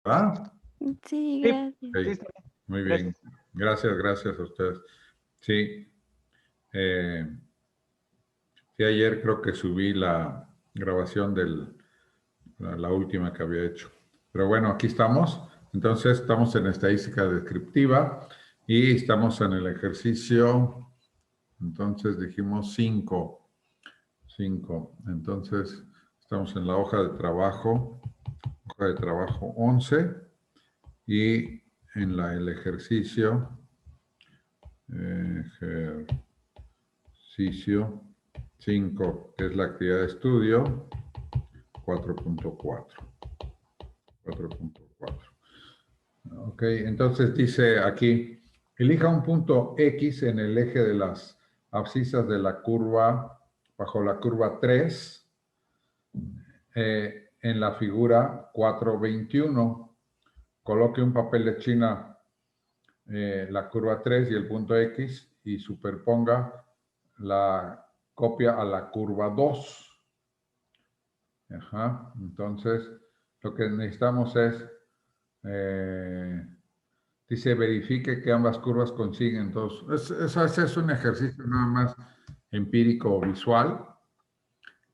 ¿verdad? Sí, Sí, gracias. Ok, sí, está bien. muy bien. Gracias. Gracias, gracias a ustedes. Sí, eh, sí, ayer creo que subí la grabación de la última que había hecho. Pero bueno, aquí estamos. Entonces, estamos en estadística descriptiva y estamos en el ejercicio, entonces dijimos 5. 5. Entonces, estamos en la hoja de trabajo 11 y en el ejercicio 5, que es la actividad de estudio 4.4. 4.4. Ok, entonces dice aquí, elija un punto X en el eje de las abscisas de la curva, bajo la curva 3, en la figura 4.21. Coloque un papel de China, la curva 3 y el punto X, y superponga la copia a la curva 2. Ajá. Entonces, lo que necesitamos es, dice, verifique que ambas curvas coinciden. Entonces, eso es un ejercicio nada más empírico o visual,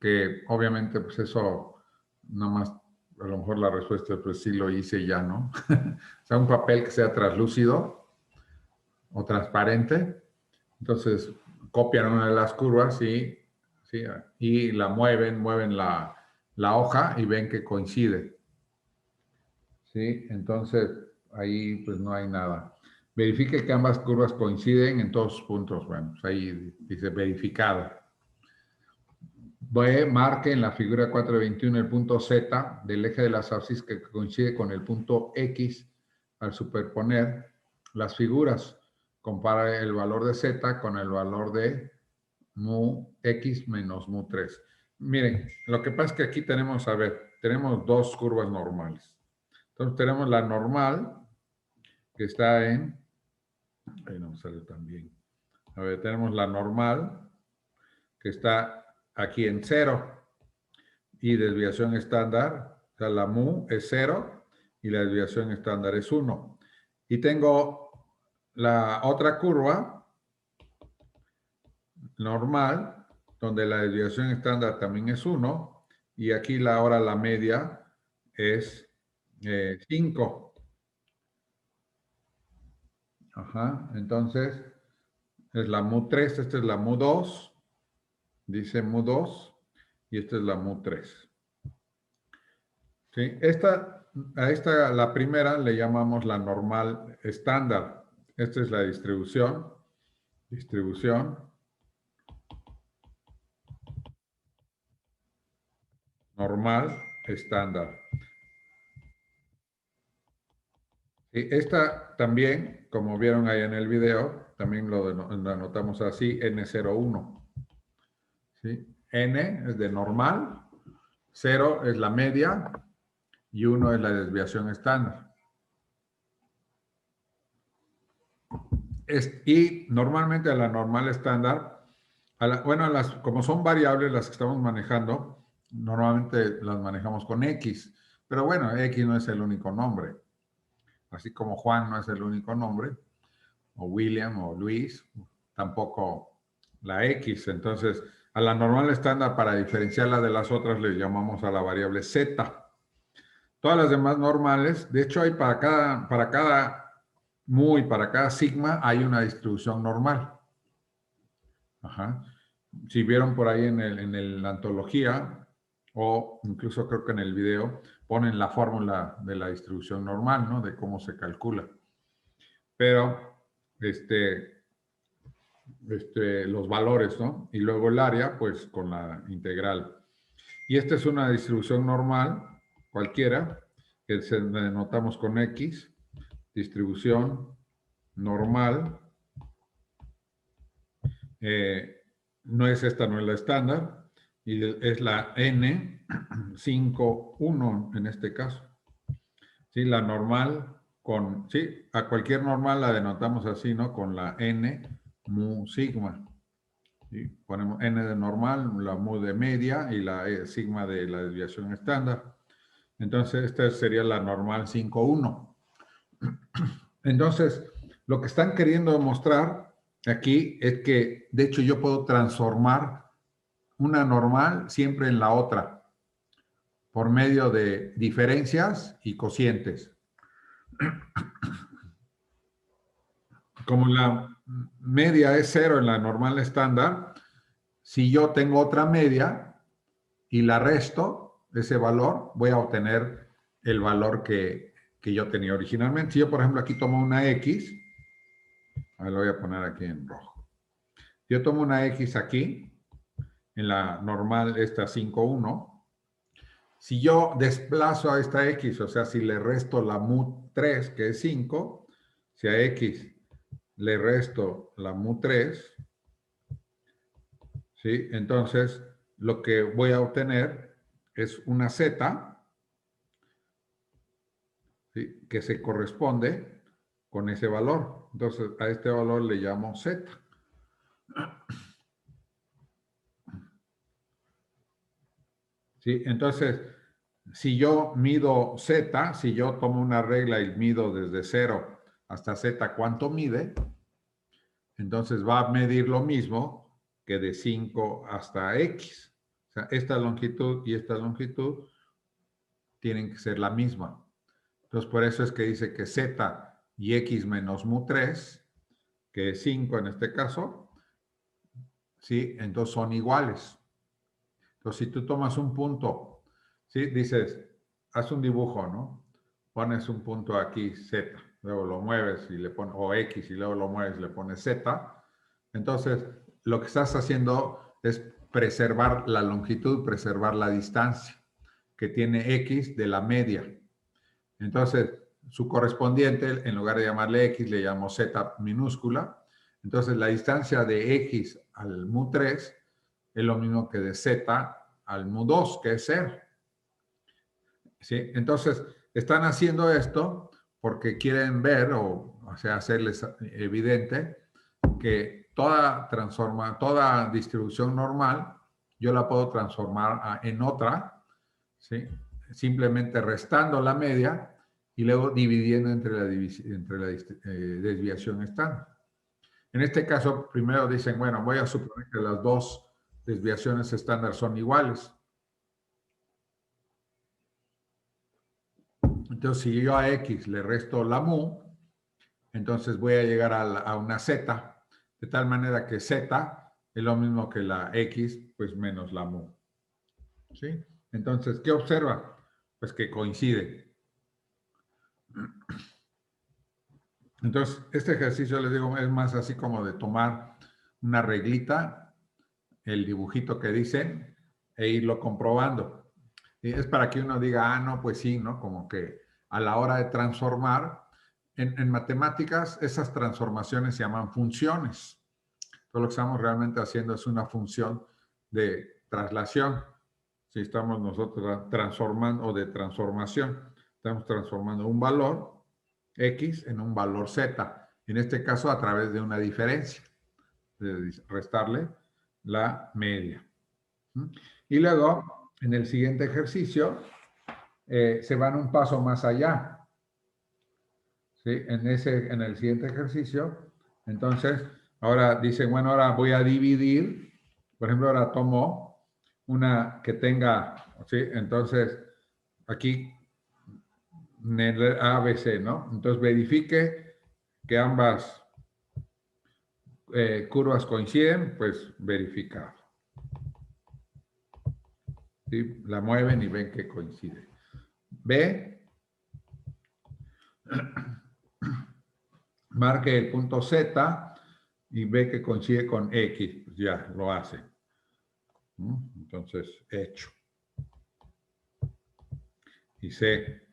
que obviamente, pues eso, nada más, a lo mejor la respuesta, pues sí lo hice ya, ¿no? O sea, un papel que sea translúcido o transparente. Entonces, copian una de las curvas y, ¿sí? Y la mueven la hoja y ven que coincide. ¿Sí? Entonces, ahí pues no hay nada. Verifique que ambas curvas coinciden en todos sus puntos. Bueno, pues ahí dice verificada. Marque en la figura 421 el punto Z del eje de las abscisas que coincide con el punto X al superponer las figuras. Compara el valor de Z con el valor de mu X menos mu 3. Miren, lo que pasa es que aquí tenemos, a ver, tenemos dos curvas normales. Entonces tenemos la normal, que está en, ahí no me sale tan bien. A ver, tenemos la normal, que está aquí en 0, y desviación estándar, o sea, la mu es 0 y la desviación estándar es 1. Y tengo la otra curva normal, donde la desviación estándar también es 1, y aquí ahora la media es 5. Ajá, entonces es la mu 3, esta es la mu 2, dice mu 2, y esta es la mu 3. ¿Sí? A esta, la primera, le llamamos la normal estándar. Esta es la distribución. Distribución normal estándar. Y esta también, como vieron ahí en el video, también lo anotamos así, N01. ¿Sí? N es de normal, 0 es la media y 1 es la desviación estándar. Y normalmente a la normal estándar, bueno, como son variables las que estamos manejando, normalmente las manejamos con X. Pero bueno, X no es el único nombre. Así como Juan no es el único nombre, o William o Luis, tampoco la X. Entonces, a la normal estándar, para diferenciarla de las otras, le llamamos a la variable Z. Todas las demás normales, de hecho, hay para cada mu y para cada sigma hay una distribución normal. Ajá. Si vieron por ahí en la antología, o incluso creo que en el video, ponen la fórmula de la distribución normal, ¿no? De cómo se calcula. Pero, los valores, ¿no? Y luego el área, pues con la integral. Y esta es una distribución normal, cualquiera, que denotamos con X, distribución normal. No es esta, no es la estándar, y es la N51 en este caso. Sí, la normal sí, a cualquier normal la denotamos así, ¿no? Con la N mu sigma. ¿Sí? Ponemos N de normal, la mu de media y la sigma de la desviación estándar. Entonces, esta sería la normal 5,1. Entonces, lo que están queriendo demostrar aquí es que, de hecho, yo puedo transformar una normal siempre en la otra por medio de diferencias y cocientes. Como la media es 0 en la normal estándar, si yo tengo otra media y la resto, ese valor, voy a obtener el valor que yo tenía originalmente. Si yo, por ejemplo, aquí tomo una X, lo voy a poner aquí en rojo. Yo tomo una X aquí, en la normal esta 5,1. Si yo desplazo a esta X, o sea, si le resto la mu 3, que es 5, si a X le resto la mu 3, ¿sí? Entonces, lo que voy a obtener es una Z, ¿sí? Que se corresponde con ese valor. Entonces, a este valor le llamo Z. ¿Sí? Entonces, si yo mido Z, si yo tomo una regla y mido desde 0 hasta Z, ¿cuánto mide? Entonces va a medir lo mismo que de 5 hasta X. O sea, esta longitud y esta longitud tienen que ser la misma. Entonces, por eso es que dice que Z y X menos mu 3, que es 5 en este caso, ¿sí? Entonces son iguales. Entonces, si tú tomas un punto, ¿sí? Dices, haz un dibujo, ¿no? Pones un punto aquí, Z, luego lo mueves y le pones, o X, y luego lo mueves y le pones Z. Entonces, lo que estás haciendo es preservar la longitud, preservar la distancia que tiene X de la media. Entonces, su correspondiente, en lugar de llamarle X, le llamo Z minúscula. Entonces, la distancia de X al mu 3 es lo mismo que de Z al mu 2, que es 0. ¿Sí? Entonces, están haciendo esto porque quieren ver, o sea, hacerles evidente que toda distribución normal, yo la puedo transformar en otra, ¿sí? Simplemente restando la media y luego dividiendo entre la desviación estándar. En este caso, primero dicen, bueno, voy a suponer que las dos desviaciones estándar son iguales. Entonces, si yo a X le resto la mu, entonces voy a llegar a una Z, de tal manera que Z es lo mismo que la X, pues menos la mu. ¿Sí? Entonces, ¿qué observa? Pues que coincide. Entonces, este ejercicio, les digo, es más así como de tomar una reglita, el dibujito que dicen, e irlo comprobando. Y es para que uno diga, ah, no, pues sí, ¿no? Como que a la hora de transformar, en matemáticas, esas transformaciones se llaman funciones. Todo lo que estamos realmente haciendo es una función de traslación. Si estamos nosotros transformando, o de transformación, estamos transformando un valor X en un valor Z. En este caso, a través de una diferencia, de restarle la media. Y luego, en el siguiente ejercicio, se van un paso más allá. ¿Sí? En el siguiente ejercicio, entonces, ahora dicen, bueno, ahora voy a dividir, por ejemplo, ahora tomo una que tenga, ¿sí? Entonces, aquí, en el ABC, ¿no? Entonces, verifique que ambas curvas coinciden, pues verificado. ¿Sí? La mueven y ven que coincide. B, marque el punto Z y ve que coincide con X, pues ya lo hace. Entonces, hecho. Y C,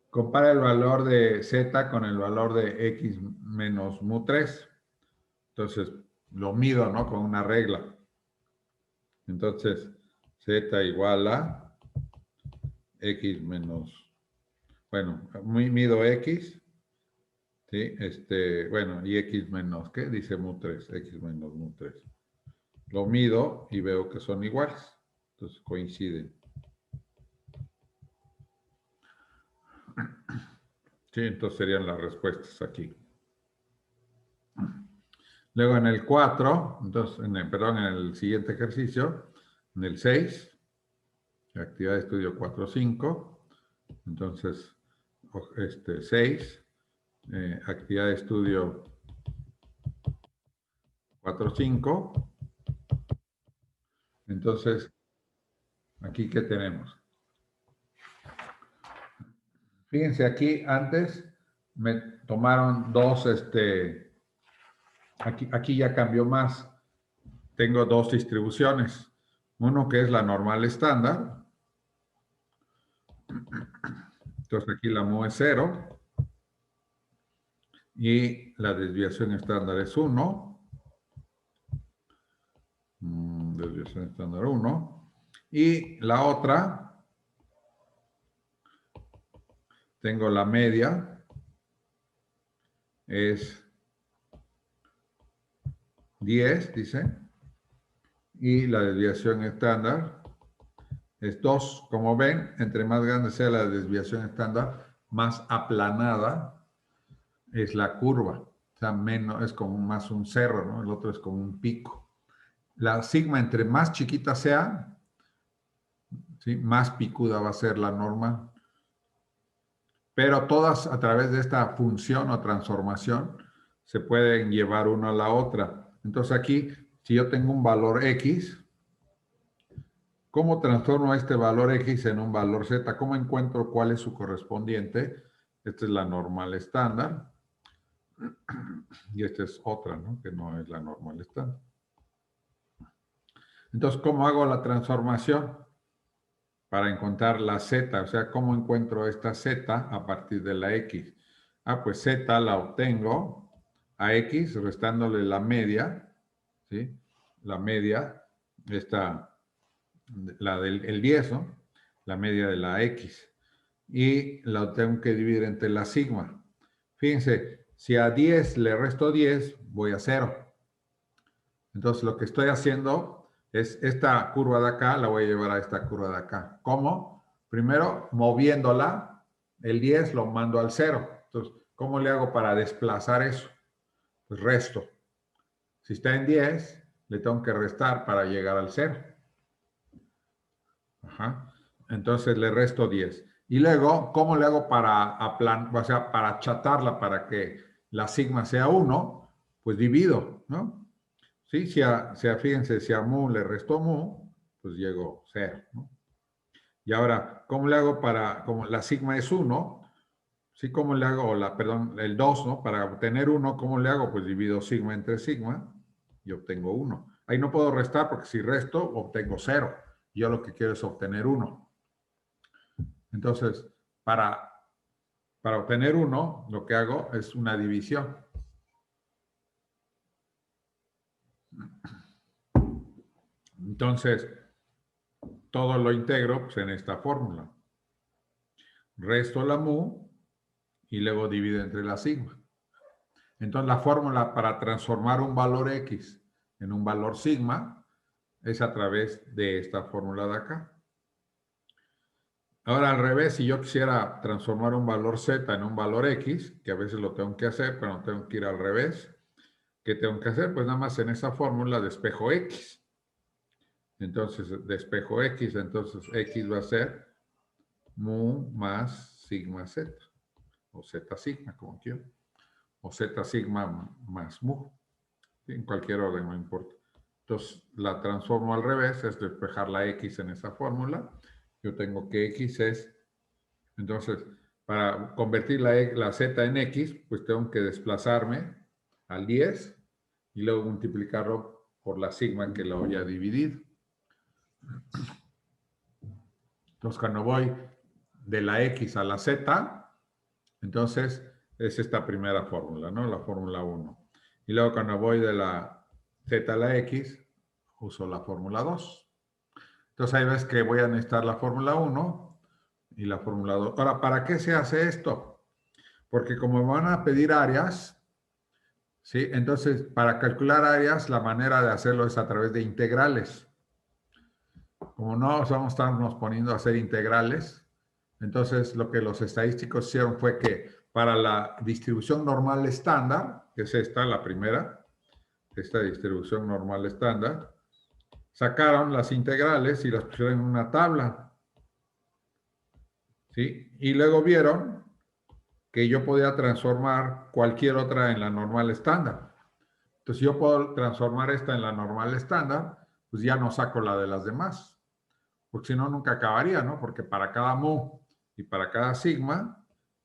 compara el valor de Z con el valor de X menos mu 3. Entonces, lo mido, ¿no? Con una regla. Entonces, Z igual a X menos, bueno, mido X, ¿sí? Bueno, y X menos, ¿qué? Dice mu 3, X menos mu 3. Lo mido y veo que son iguales. Entonces, coinciden. Sí, entonces serían las respuestas aquí. Luego en el 4, entonces, perdón, en el siguiente ejercicio, en el 6, actividad de estudio 4.5, entonces 6, actividad de estudio 4.5, entonces, aquí ¿qué tenemos? Fíjense, aquí antes me tomaron dos, aquí ya cambió más. Tengo dos distribuciones. Uno que es la normal estándar. Entonces aquí la mu es 0. Y la desviación estándar es 1. Desviación estándar 1. Y la otra, tengo la media, es 10, dice. Y la desviación estándar es 2. Como ven, entre más grande sea la desviación estándar, más aplanada es la curva. O sea, menos, es como más un cerro, ¿no? El otro es como un pico. La sigma, entre más chiquita sea, ¿sí?, más picuda va a ser la norma. Pero todas a través de esta función o transformación se pueden llevar una a la otra. Entonces aquí, si yo tengo un valor X, ¿cómo transformo este valor X en un valor Z? ¿Cómo encuentro cuál es su correspondiente? Esta es la normal estándar. Y esta es otra, ¿no?, que no es la normal estándar. Entonces, ¿cómo hago la transformación? Para encontrar la Z, o sea, ¿cómo encuentro esta Z a partir de la X? Pues Z la obtengo a X restándole la media, ¿sí? La media, la del 10, ¿no? La media de la X. Y la tengo que dividir entre la sigma. Fíjense, si a 10 le resto 10, voy a 0. Entonces, lo que estoy haciendo es esta curva de acá, la voy a llevar a esta curva de acá. ¿Cómo? Primero, moviéndola, el 10 lo mando al 0. Entonces, ¿cómo le hago para desplazar eso? Pues resto. Si está en 10, le tengo que restar para llegar al 0. Ajá. Entonces, le resto 10. Y luego, ¿cómo le hago para para achatarla para que la sigma sea 1? Pues divido, ¿no? Sí, fíjense, si a mu le resto mu, pues llego 0, ¿no? Y ahora, ¿cómo le hago como la sigma es 1? ¿Sí? ¿Cómo le hago? Perdón, el 2, ¿no? Para obtener 1, ¿cómo le hago? Pues divido sigma entre sigma y obtengo 1. Ahí no puedo restar porque si resto, obtengo 0. Yo lo que quiero es obtener 1. Entonces, para obtener 1, lo que hago es una división. Entonces, todo lo integro pues, en esta fórmula. Resto la mu y luego divido entre la sigma. Entonces, la fórmula para transformar un valor X en un valor sigma es a través de esta fórmula de acá. Ahora, al revés, si yo quisiera transformar un valor Z en un valor X, que a veces lo tengo que hacer, pero no tengo que ir al revés, ¿qué tengo que hacer? Pues nada más en esa fórmula despejo X. Entonces, despejo X, entonces X va a ser mu más sigma Z, o Z sigma, como quiero, o Z sigma más mu, en cualquier orden, no importa. Entonces, la transformo al revés, es despejar la X en esa fórmula. Yo tengo que X es, entonces, para convertir la Z en X, pues tengo que desplazarme al 10 y luego multiplicarlo por la sigma que lo voy a dividir. Entonces, cuando voy de la X a la Z, entonces es esta primera fórmula, ¿no? La fórmula 1. Y luego cuando voy de la Z a la X, uso la fórmula 2. Entonces ahí ves que voy a necesitar la fórmula 1 y la fórmula 2. Ahora, ¿para qué se hace esto? Porque como me van a pedir áreas, ¿sí? Entonces, para calcular áreas, la manera de hacerlo es a través de integrales. Como no vamos a estarnos poniendo a hacer integrales, entonces lo que los estadísticos hicieron fue que para la distribución normal estándar, que es esta, la primera, esta distribución normal estándar, sacaron las integrales y las pusieron en una tabla. ¿Sí? Y luego vieron que yo podía transformar cualquier otra en la normal estándar. Entonces, si yo puedo transformar esta en la normal estándar, pues ya no saco la de las demás. Porque si no, nunca acabaría, ¿no? Porque para cada mu y para cada sigma,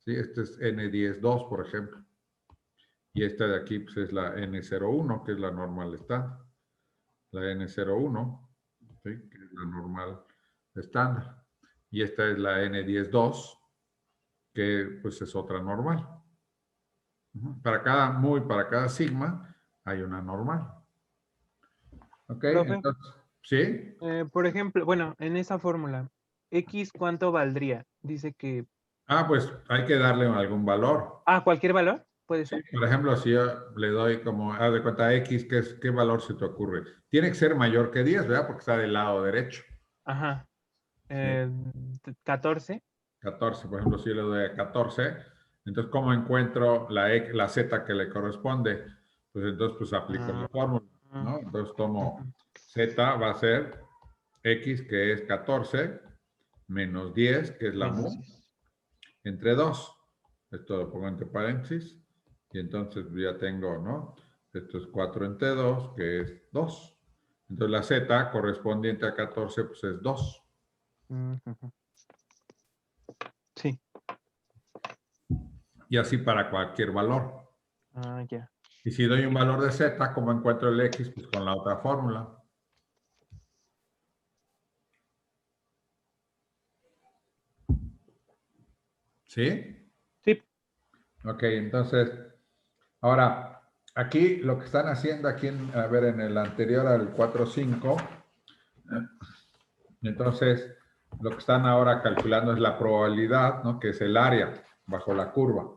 ¿sí? Este es N10,2, por ejemplo. Y esta de aquí pues, es la N01, que es la normal estándar. La N01, ¿sí? Que es la normal estándar. Y esta es la N10,2, que pues es otra normal. Para cada mu y para cada sigma hay una normal. ¿Ok? Profe, Entonces, ¿sí? por ejemplo, bueno, en esa fórmula, X, ¿cuánto valdría? Dice que... Ah, pues hay que darle algún valor. Ah, ¿cualquier valor? ¿Puede Sí, ser? por ejemplo, si yo le doy como, haz de cuenta X, ¿qué valor se te ocurre? Tiene que ser mayor que 10, ¿verdad? Porque está del lado derecho. Ajá. Sí. 14. 14, por ejemplo, si yo le doy a 14, entonces, ¿cómo encuentro la Z que le corresponde? Pues entonces, pues aplico la fórmula, ¿no? Entonces tomo Z, va a ser X, que es 14, menos 10, que es la Menos mu, 10. entre 2. Esto lo pongo entre paréntesis. Y entonces ya tengo, ¿no? Esto es 4 entre 2, que es 2. Entonces la Z correspondiente a 14, pues es 2. Sí. Y así para cualquier valor. Ah, ya. Y si doy un valor de Z, ¿cómo encuentro el X? Pues con la otra fórmula. ¿Sí? Sí. Ok, entonces, ahora, aquí lo que están haciendo, aquí, a ver, en el anterior al 4.5, entonces, lo que están ahora calculando es la probabilidad, ¿no? Que es el área bajo la curva.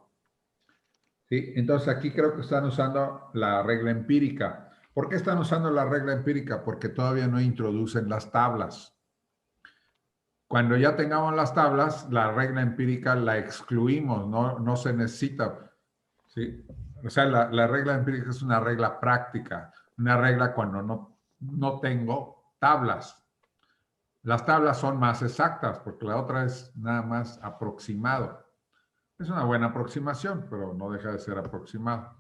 ¿Sí? Entonces, aquí creo que están usando la regla empírica. ¿Por qué están usando la regla empírica? Porque todavía no introducen las tablas. Cuando ya tengamos las tablas, la regla empírica la excluimos, no se necesita. ¿Sí? O sea, la regla empírica es una regla práctica, una regla cuando no tengo tablas. Las tablas son más exactas porque la otra es nada más aproximado. Es una buena aproximación, pero no deja de ser aproximado.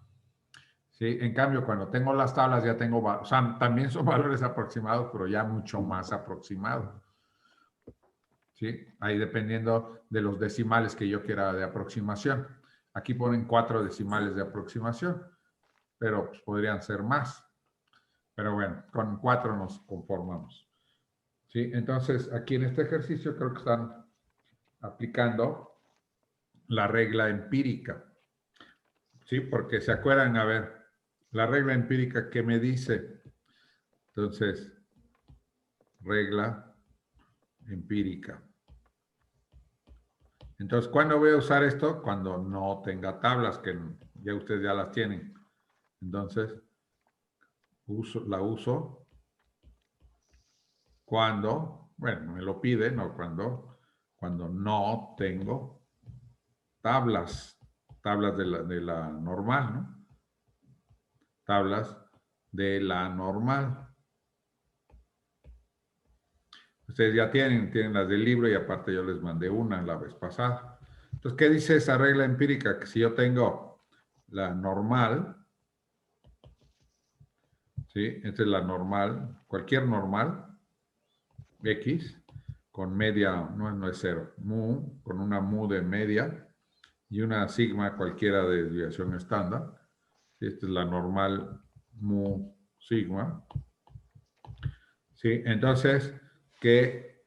¿Sí? En cambio, cuando tengo las tablas ya tengo, o sea, también son valores aproximados, pero ya mucho más aproximados. ¿Sí? Ahí dependiendo de los decimales que yo quiera de aproximación. Aquí ponen 4 decimales de aproximación, pero pues, podrían ser más. Pero bueno, con 4 nos conformamos. ¿Sí? Entonces, aquí en este ejercicio creo que están aplicando la regla empírica. ¿Sí? Porque se acuerdan, a ver, la regla empírica, ¿qué me dice? Entonces, regla empírica. Entonces, ¿cuándo voy a usar esto? Cuando no tenga tablas, que ya ustedes ya las tienen. Entonces, la uso cuando, bueno, me lo pide, no cuando no tengo tablas de la normal, ¿no? Tablas de la normal. Ustedes ya tienen las del libro y aparte yo les mandé una la vez pasada. Entonces, ¿qué dice esa regla empírica? Que si yo tengo la normal, ¿sí? Esta es la normal, cualquier normal, X, con media, no es cero, mu, con una mu de media y una sigma cualquiera de desviación estándar. ¿Sí? Esta es la normal mu sigma. ¿Sí? Entonces, que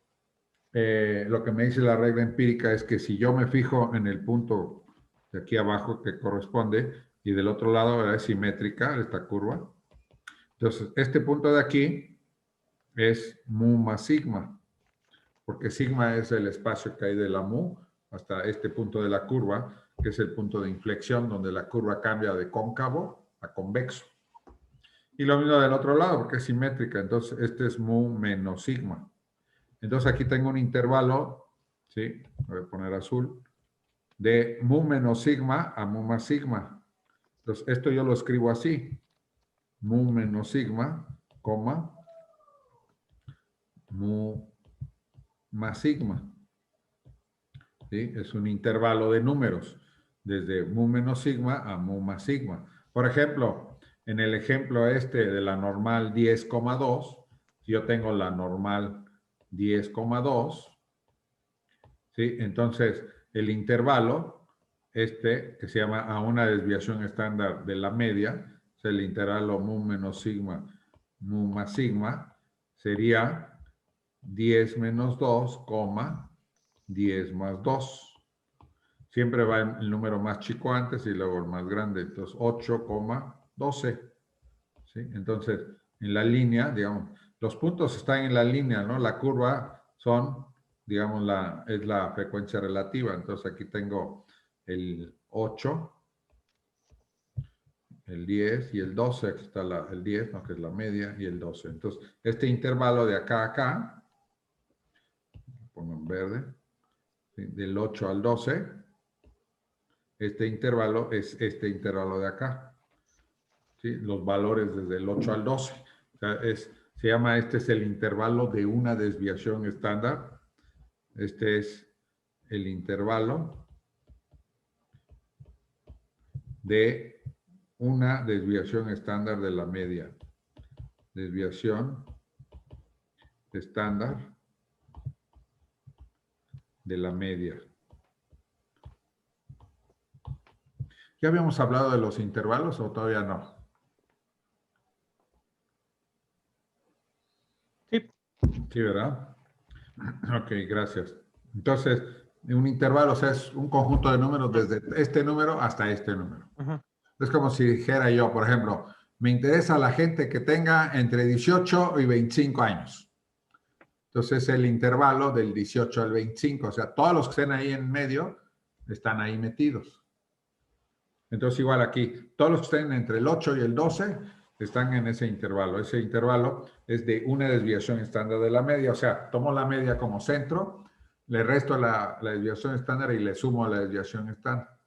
lo que me dice la regla empírica es que si yo me fijo en el punto de aquí abajo que corresponde y del otro lado es simétrica esta curva, entonces este punto de aquí es mu más sigma, porque sigma es el espacio que hay de la mu hasta este punto de la curva, que es el punto de inflexión donde la curva cambia de cóncavo a convexo. Y lo mismo del otro lado, porque es simétrica, entonces este es mu menos sigma. Entonces aquí tengo un intervalo, ¿sí? Voy a poner azul, de mu menos sigma a mu más sigma. Entonces, esto yo lo escribo así. Mu menos sigma, coma, mu más sigma. ¿Sí? Es un intervalo de números, desde mu menos sigma a mu más sigma. Por ejemplo, en el ejemplo este de la normal 10,2, yo tengo la normal 10,2, ¿sí? Entonces, el intervalo, este, que se llama a una desviación estándar de la media, es el intervalo mu menos sigma, mu más sigma, sería 10 menos 2, 10 más 2. Siempre va el número más chico antes y luego el más grande. Entonces, 8,12. ¿Sí? Entonces, en la línea, digamos, los puntos están en la línea, ¿no? La curva son, digamos, es la frecuencia relativa. Entonces, aquí tengo el 8, el 10 y el 12. Aquí está el 10, ¿no? Que es la media, y el 12. Entonces, este intervalo de acá a acá, pongo en verde, ¿sí? Del 8 al 12, este intervalo es este intervalo de acá. ¿Sí? Los valores desde el 8 al 12. O sea, se llama, este es el intervalo de una desviación estándar. Este es el intervalo de una desviación estándar de la media. Desviación estándar de la media. ¿Ya habíamos hablado de los intervalos o todavía no? Sí. Sí, ¿verdad? Ok, gracias. Entonces, un intervalo, o sea, es un conjunto de números desde este número hasta este número. Ajá. Es como si dijera yo, por ejemplo, me interesa la gente que tenga entre 18 y 25 años. Entonces, el intervalo del 18 al 25, o sea, todos los que estén ahí en medio están ahí metidos. Entonces, igual aquí, todos los que estén entre el 8 y el 12 están en ese intervalo. Ese intervalo es de una desviación estándar de la media, o sea, tomo la media como centro, le resto la desviación estándar y le sumo la desviación estándar.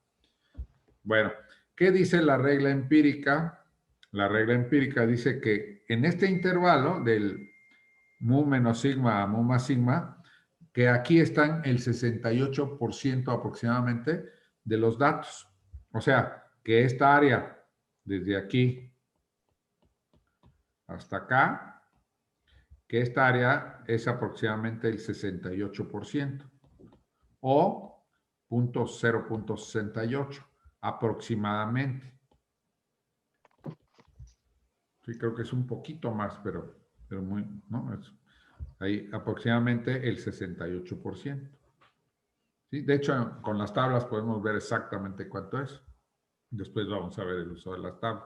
Bueno, ¿qué dice la regla empírica? La regla empírica dice que en este intervalo del mu menos sigma a mu más sigma, que aquí están el 68% aproximadamente de los datos. O sea, que esta área, desde aquí hasta acá, que esta área es aproximadamente el 68% o 0.68 aproximadamente. Sí, creo que es un poquito más, pero muy, ¿no? Es ahí aproximadamente el 68%. ¿Sí? De hecho, con las tablas podemos ver exactamente cuánto es. Después vamos a ver el uso de las tablas.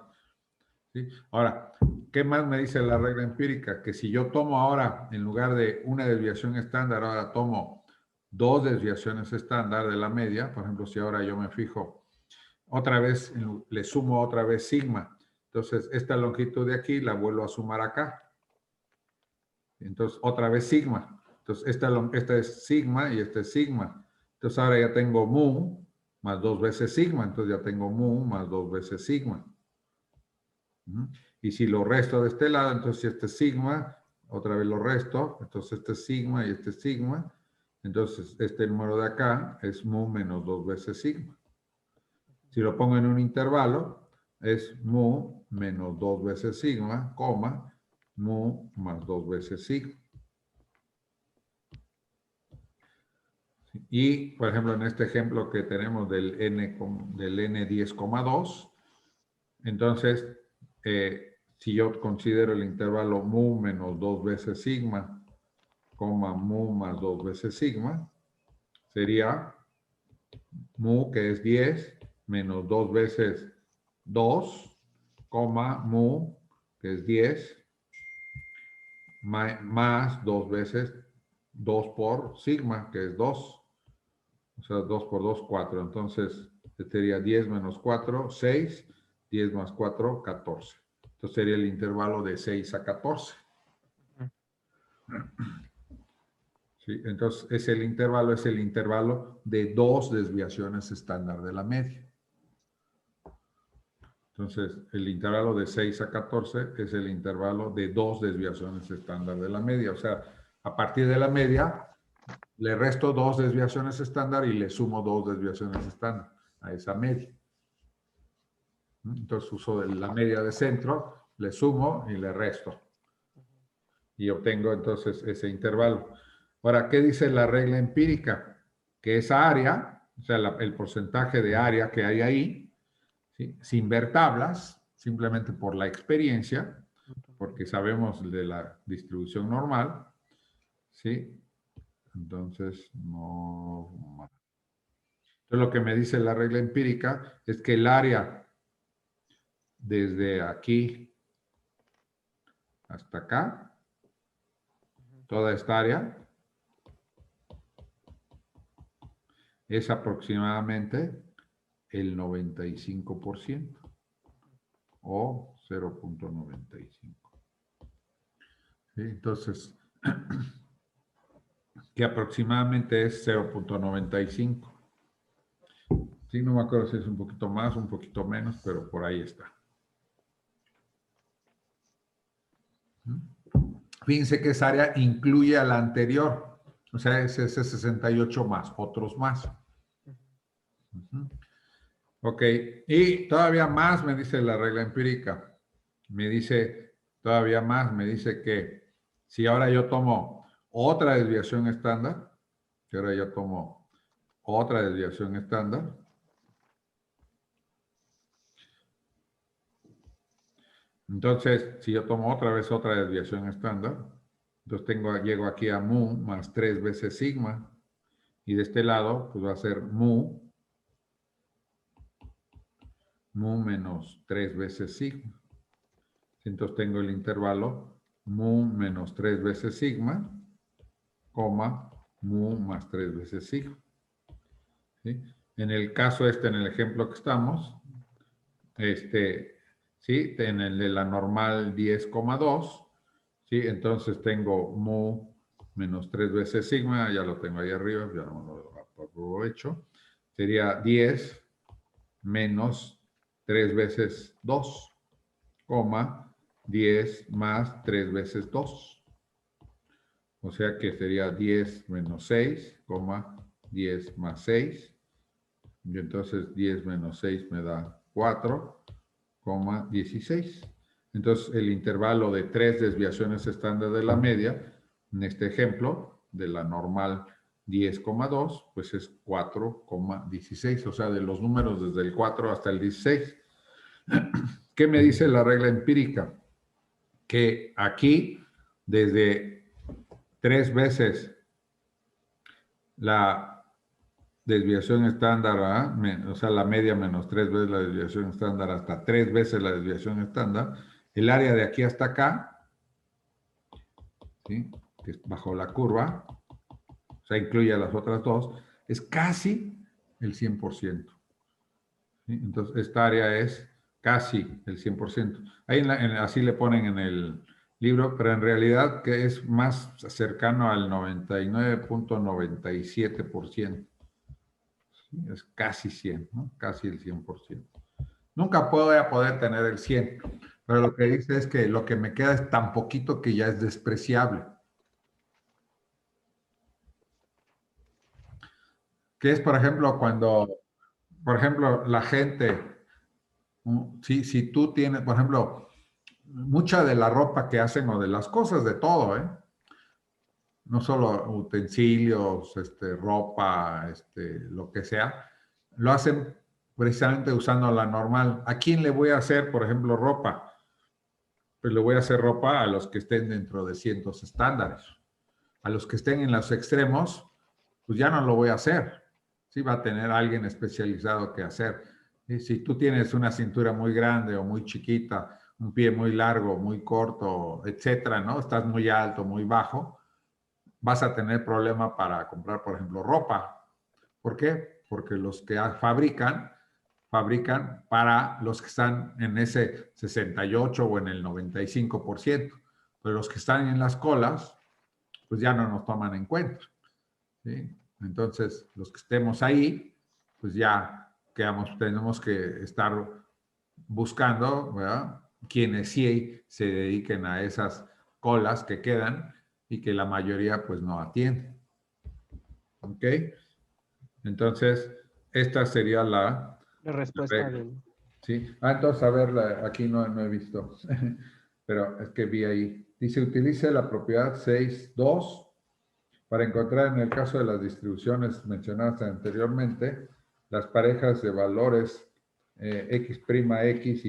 ¿Sí? Ahora, ¿qué más me dice la regla empírica? Que si yo tomo ahora, en lugar de una desviación estándar, ahora tomo dos desviaciones estándar de la media. Por ejemplo, si ahora yo me fijo, otra vez le sumo otra vez sigma. Entonces, esta longitud de aquí la vuelvo a sumar acá. Entonces, otra vez sigma. Entonces, esta es sigma y esta es sigma. Entonces, ahora ya tengo mu más 2 veces sigma. Entonces, ya tengo mu más 2 veces sigma. Y si lo resto de este lado, entonces este es sigma, otra vez lo resto. Entonces, este es sigma y este es sigma. Entonces, este número de acá es mu menos 2 veces sigma. Si lo pongo en un intervalo, es mu menos 2 veces sigma, coma, mu más 2 veces sigma. Y, por ejemplo, en este ejemplo que tenemos del N10,2, entonces, si yo considero el intervalo mu menos 2 veces sigma, coma mu más 2 veces sigma, sería mu, que es 10, menos 2 veces 2, coma mu, que es 10, más 2 veces 2 por sigma, que es 2. O sea, 2 por 2, 4. Entonces, sería 10 menos 4, 6. 10 más 4, 14. Entonces, sería el intervalo de 6 a 14. ¿sí? Entonces, es el intervalo de 2 desviaciones estándar de la media. Entonces, el intervalo de 6 a 14 es el intervalo de 2 desviaciones estándar de la media. O sea, a partir de la media, le resto 2 desviaciones estándar y le sumo 2 desviaciones estándar a esa media. Entonces, uso la media de centro, le sumo y le resto. Y obtengo entonces ese intervalo. Ahora, ¿qué dice la regla empírica? Que esa área, o sea, el porcentaje de área que hay ahí, ¿sí? Sin ver tablas, simplemente por la experiencia, porque sabemos de la distribución normal, ¿sí? Entonces, no. Entonces, lo que me dice la regla empírica es que el área desde aquí hasta acá, toda esta área, es aproximadamente el 95% o 0.95. ¿Sí? Entonces, que aproximadamente es 0.95. Sí, no me acuerdo si es un poquito más, un poquito menos, pero por ahí está. Fíjense que esa área incluye a la anterior, o sea, es ese 68 más, otros más. Ok, y todavía más me dice la regla empírica. Me dice todavía más, me dice que si ahora yo tomo otra desviación estándar, entonces si yo tomo otra vez otra desviación estándar, entonces llego aquí a mu más 3 veces sigma, y de este lado pues va a ser mu menos 3 veces sigma. Entonces tengo el intervalo mu menos 3 veces sigma, coma, mu más 3 veces sigma. ¿Sí? En el caso en el ejemplo que estamos, ¿sí? En el de la normal 10,2, ¿sí? Entonces tengo mu menos 3 veces sigma, ya lo tengo ahí arriba, ya no lo aprovecho. Sería 10 menos 3 veces 2, coma, 10 más 3 veces 2. O sea que sería 10 menos 6, 10 más 6. Y entonces 10 menos 6 me da 4, 16. Entonces el intervalo de 3 desviaciones estándar de la media, en este ejemplo, de la normal 10,2, pues es 4,16. O sea, de los números desde el 4 hasta el 16. ¿Qué me dice la regla empírica? Que aquí, desde 3 veces la desviación estándar, o sea, la media menos 3 veces la desviación estándar hasta 3 veces la desviación estándar, el área de aquí hasta acá, ¿sí? Que es bajo la curva, o sea, incluye a las otras dos, es casi el 100%. ¿Sí? Entonces, esta área es casi el 100%. Ahí así le ponen en el libro, pero en realidad que es más cercano al 99.97%. ¿Sí? Es casi 100, ¿no? Casi el 100%. Nunca voy a poder tener el 100, pero lo que dice es que lo que me queda es tan poquito que ya es despreciable. Que es, por ejemplo, cuando, por ejemplo, la gente, si tú tienes, por ejemplo, mucha de la ropa que hacen o de las cosas de todo, no solo utensilios, ropa, lo que sea, lo hacen precisamente usando la normal. ¿A quién le voy a hacer, por ejemplo, ropa? Pues le voy a hacer ropa a los que estén dentro de cientos estándares. A los que estén en los extremos, pues ya no lo voy a hacer. Sí va a tener alguien especializado que hacer. Y si tú tienes una cintura muy grande o muy chiquita, un pie muy largo, muy corto, etcétera, ¿no? Estás muy alto, muy bajo, vas a tener problema para comprar, por ejemplo, ropa. ¿Por qué? Porque los que fabrican para los que están en ese 68 o en el 95%, pero los que están en las colas, pues ya no nos toman en cuenta. ¿sí? Entonces, los que estemos ahí, pues ya tenemos que estar buscando, ¿verdad? Quienes sí se dediquen a esas colas que quedan y que la mayoría pues no atiende. ¿Ok? Entonces, esta sería La respuesta regla. del... ¿Sí? Entonces, a ver, aquí no he visto, pero es que vi ahí. Dice, utilice la propiedad 6.2 para encontrar en el caso de las distribuciones mencionadas anteriormente, las parejas de valores X' X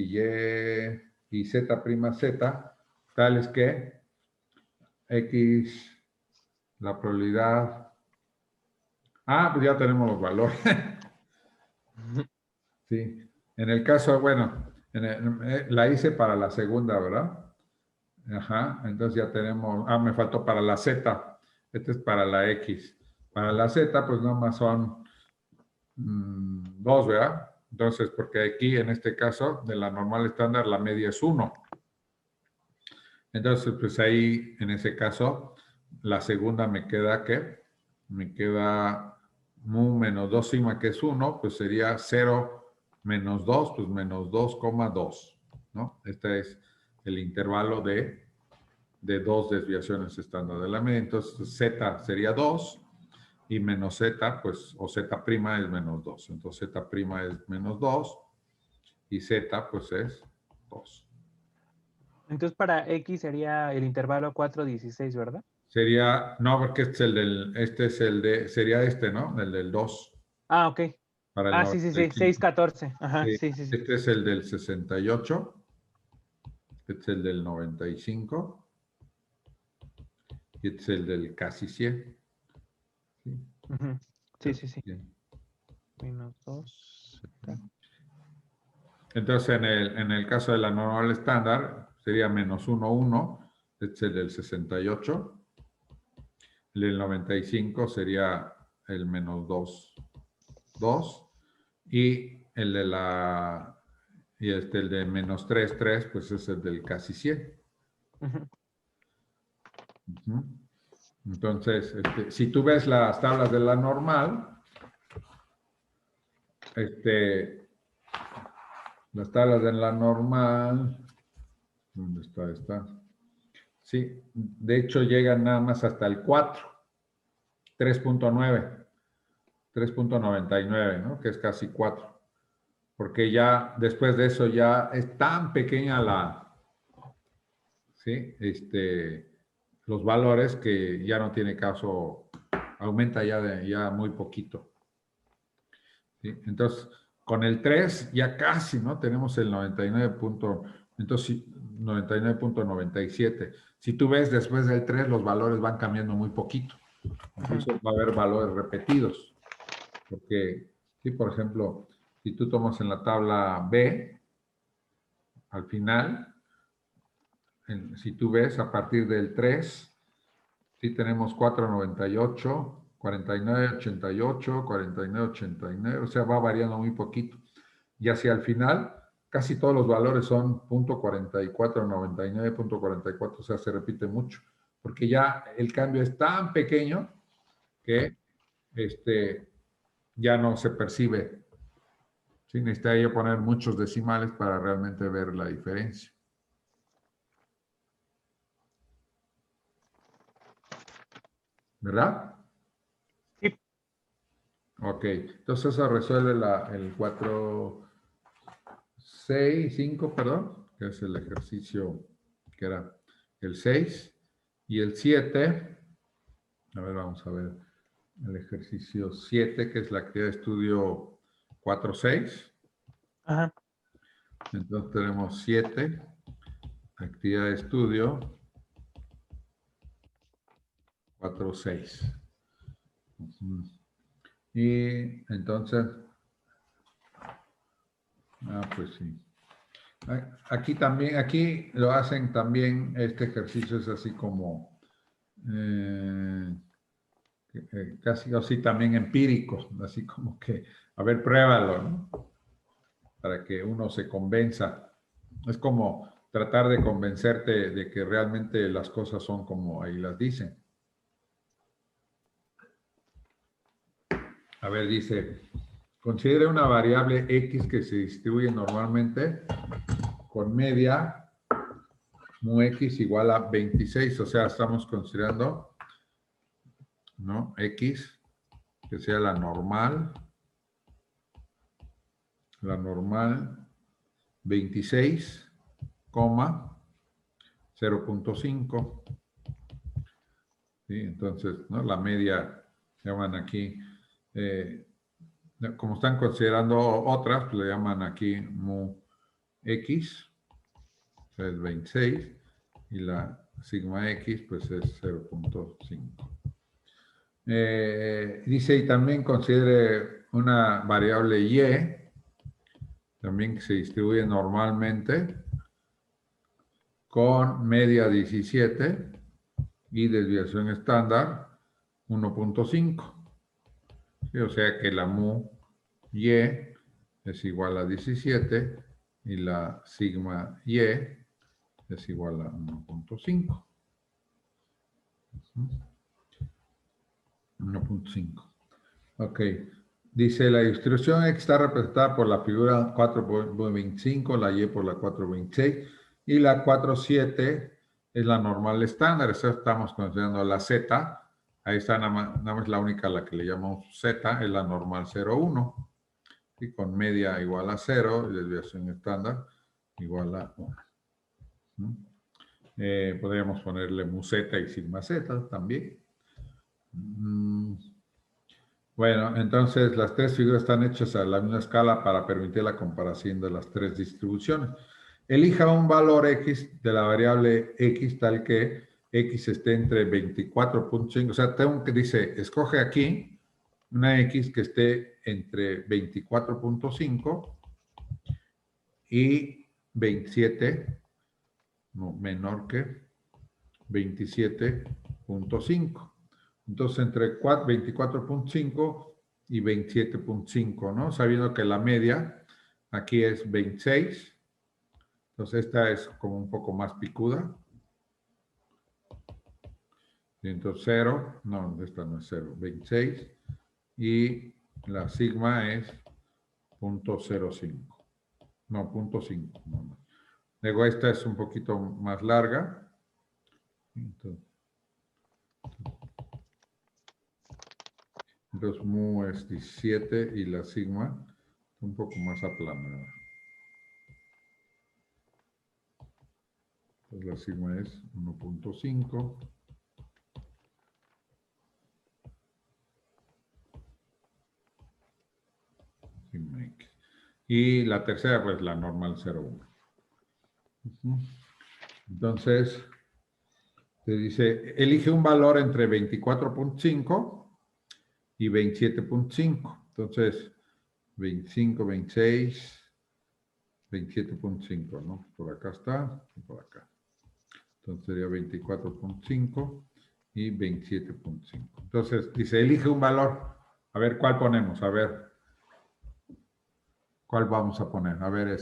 y Z' Z, tales que X, la probabilidad... pues ya tenemos los valores. Sí. En el caso, bueno, la hice para la segunda, ¿verdad? Ajá, entonces ya tenemos, me faltó para la Z, este es para la X. Para la Z, pues nomás son 2, ¿verdad? Entonces, porque aquí en este caso, de la normal estándar, la media es 1. Entonces, pues ahí, en ese caso, la segunda me queda, ¿qué? Me queda mu menos 2 sigma, que es 1, pues sería 0 menos 2, pues menos 2,2, ¿no? Este es el intervalo de 2 desviaciones estándar de la media. Entonces, Z sería 2 y menos Z, pues, o Z' es menos 2. Entonces, Z' es menos 2 y Z, pues, es 2. Entonces para X sería el intervalo 4,16, ¿verdad? Sería, no, porque sería este, ¿no? El del 2 Ok. para el Sí, 95. 6,14. Ajá, Sí, sí. este es el del 68, este es el del 95 y este es el del casi 100. Sí, Ujú. Sí. bien. Menos 2. Entonces, en el caso de la normal estándar, sería menos 1, 1. Este es el del 68. El del 95 sería el menos 2, 2. Y el de el de menos 3, 3, pues es el del casi 100. Ujú. Entonces, si tú ves las tablas de la normal, las tablas de la normal, ¿dónde está esta? Sí, de hecho llegan nada más hasta el 4, 3.9, 3.99, ¿no? Que es casi 4. Porque ya después de eso ya es tan pequeña ¿sí? Los valores que ya no tiene caso, aumenta ya muy poquito. ¿Sí? Entonces, con el 3 ya casi, ¿no? Tenemos el 99.97. Si tú ves después del 3, los valores van cambiando muy poquito. Incluso va a haber valores repetidos. Porque, sí, por ejemplo, si tú tomas en la tabla B, al final, si tú ves a partir del 3, sí tenemos 4,98, 49,88, 49,89, o sea, va variando muy poquito. Y hacia el final, casi todos los valores son .44, 99,44, o sea, se repite mucho, porque ya el cambio es tan pequeño que ya no se percibe. Sí, necesitaría poner muchos decimales para realmente ver la diferencia. ¿Verdad? Sí. Ok, entonces eso resuelve el 4, 6, 5, perdón, que es el ejercicio que era el 6 y el 7. A ver, vamos a ver el ejercicio 7, que es la actividad de estudio 4, 6. Ajá. Entonces tenemos 7, actividad de estudio 4, 6. Y entonces, pues sí. Aquí también, aquí lo hacen también, este ejercicio es así como casi así también empírico, así como que, a ver, pruébalo, ¿no? Para que uno se convenza. Es como tratar de convencerte de que realmente las cosas son como ahí las dicen. A ver, dice, considere una variable X que se distribuye normalmente con media mu X igual a 26. O sea, estamos considerando, ¿no? X, que sea la normal 26, 0.5. ¿Sí? Entonces, ¿no? La media, llaman aquí, como están considerando otras, pues le llaman aquí mu X, o sea, es 26, y la sigma X, pues es 0.5. Dice, y también considere una variable Y, también que se distribuye normalmente, con media 17 y desviación estándar 1.5. ¿Sí? O sea que la mu Y es igual a 17 y la sigma Y es igual a 1.5. 1.5. Ok. Dice, la distribución X está representada por la figura 4.25, la Y por la 4.26 y la 4.7 es la normal estándar. Eso estamos considerando la Z. Ahí está nada más la única a la que le llamamos Z, es la normal 0.1. Y con media igual a 0 y desviación estándar igual a 1. Podríamos ponerle mu Z y sigma Z también. Bueno, entonces las tres figuras están hechas a la misma escala para permitir la comparación de las tres distribuciones. Elija un valor X de la variable X tal que X esté entre 24.5. O sea, tengo que dice, escoge aquí una X que esté entre 24.5 y 27, no, menor que 27.5. Entonces, entre 24.5 y 27.5, ¿no? Sabiendo que la media aquí es 26. Entonces, esta es como un poco más picuda. Y entonces, 0. No, esta no es 0. 26. Y la sigma es 0.05. No, 0.5. No. Luego, esta es un poquito más larga. Entonces, mu es 17 y la sigma un poco más aplanada. Entonces, la sigma es 1.5. Y la tercera, pues la normal 0.1. Entonces, te dice, elige un valor entre 24.5 y 27.5. Entonces, 25, 26, 27.5, ¿no? Por acá está y por acá. Entonces sería 24.5 y 27.5. Entonces, dice, elige un valor. A ver, ¿cuál ponemos? A ver, ¿cuál vamos a poner? A ver,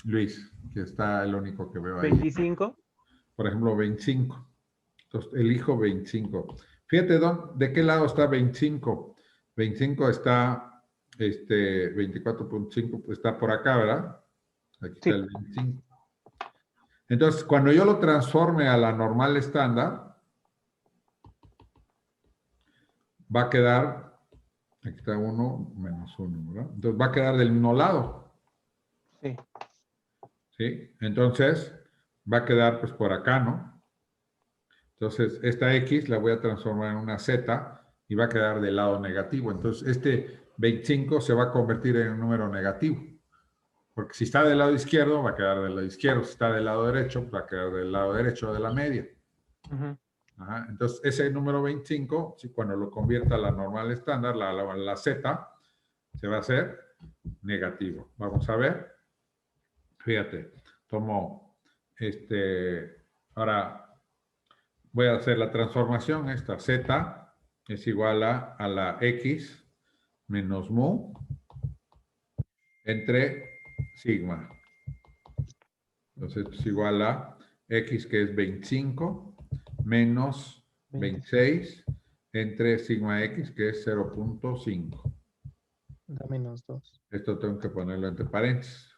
Luis, que está el único que veo ahí. 25. Por ejemplo, 25. Entonces, elijo 25. Fíjate, ¿de qué lado está 25? 25 está, 24.5, pues está por acá, ¿verdad? Aquí está el 25. Entonces, cuando yo lo transforme a la normal estándar, va a quedar, aquí está 1 menos 1, ¿verdad? Entonces, va a quedar del mismo lado. Sí. ¿Sí? Entonces, va a quedar pues por acá, ¿no? Entonces, esta X la voy a transformar en una Z y va a quedar del lado negativo. Entonces, este 25 se va a convertir en un número negativo. Porque si está del lado izquierdo, va a quedar del lado izquierdo. Si está del lado derecho, va a quedar del lado derecho de la media. Ajá. Entonces, ese número 25, si cuando lo convierta a la normal estándar, la Z, se va a hacer negativo. Vamos a ver. Fíjate, tomo ahora voy a hacer la transformación. Esta Z es igual a la X menos mu entre sigma. Entonces es igual a X, que es 25, menos 26 entre sigma x, que es 0.5. Da menos 2. Esto tengo que ponerlo entre paréntesis.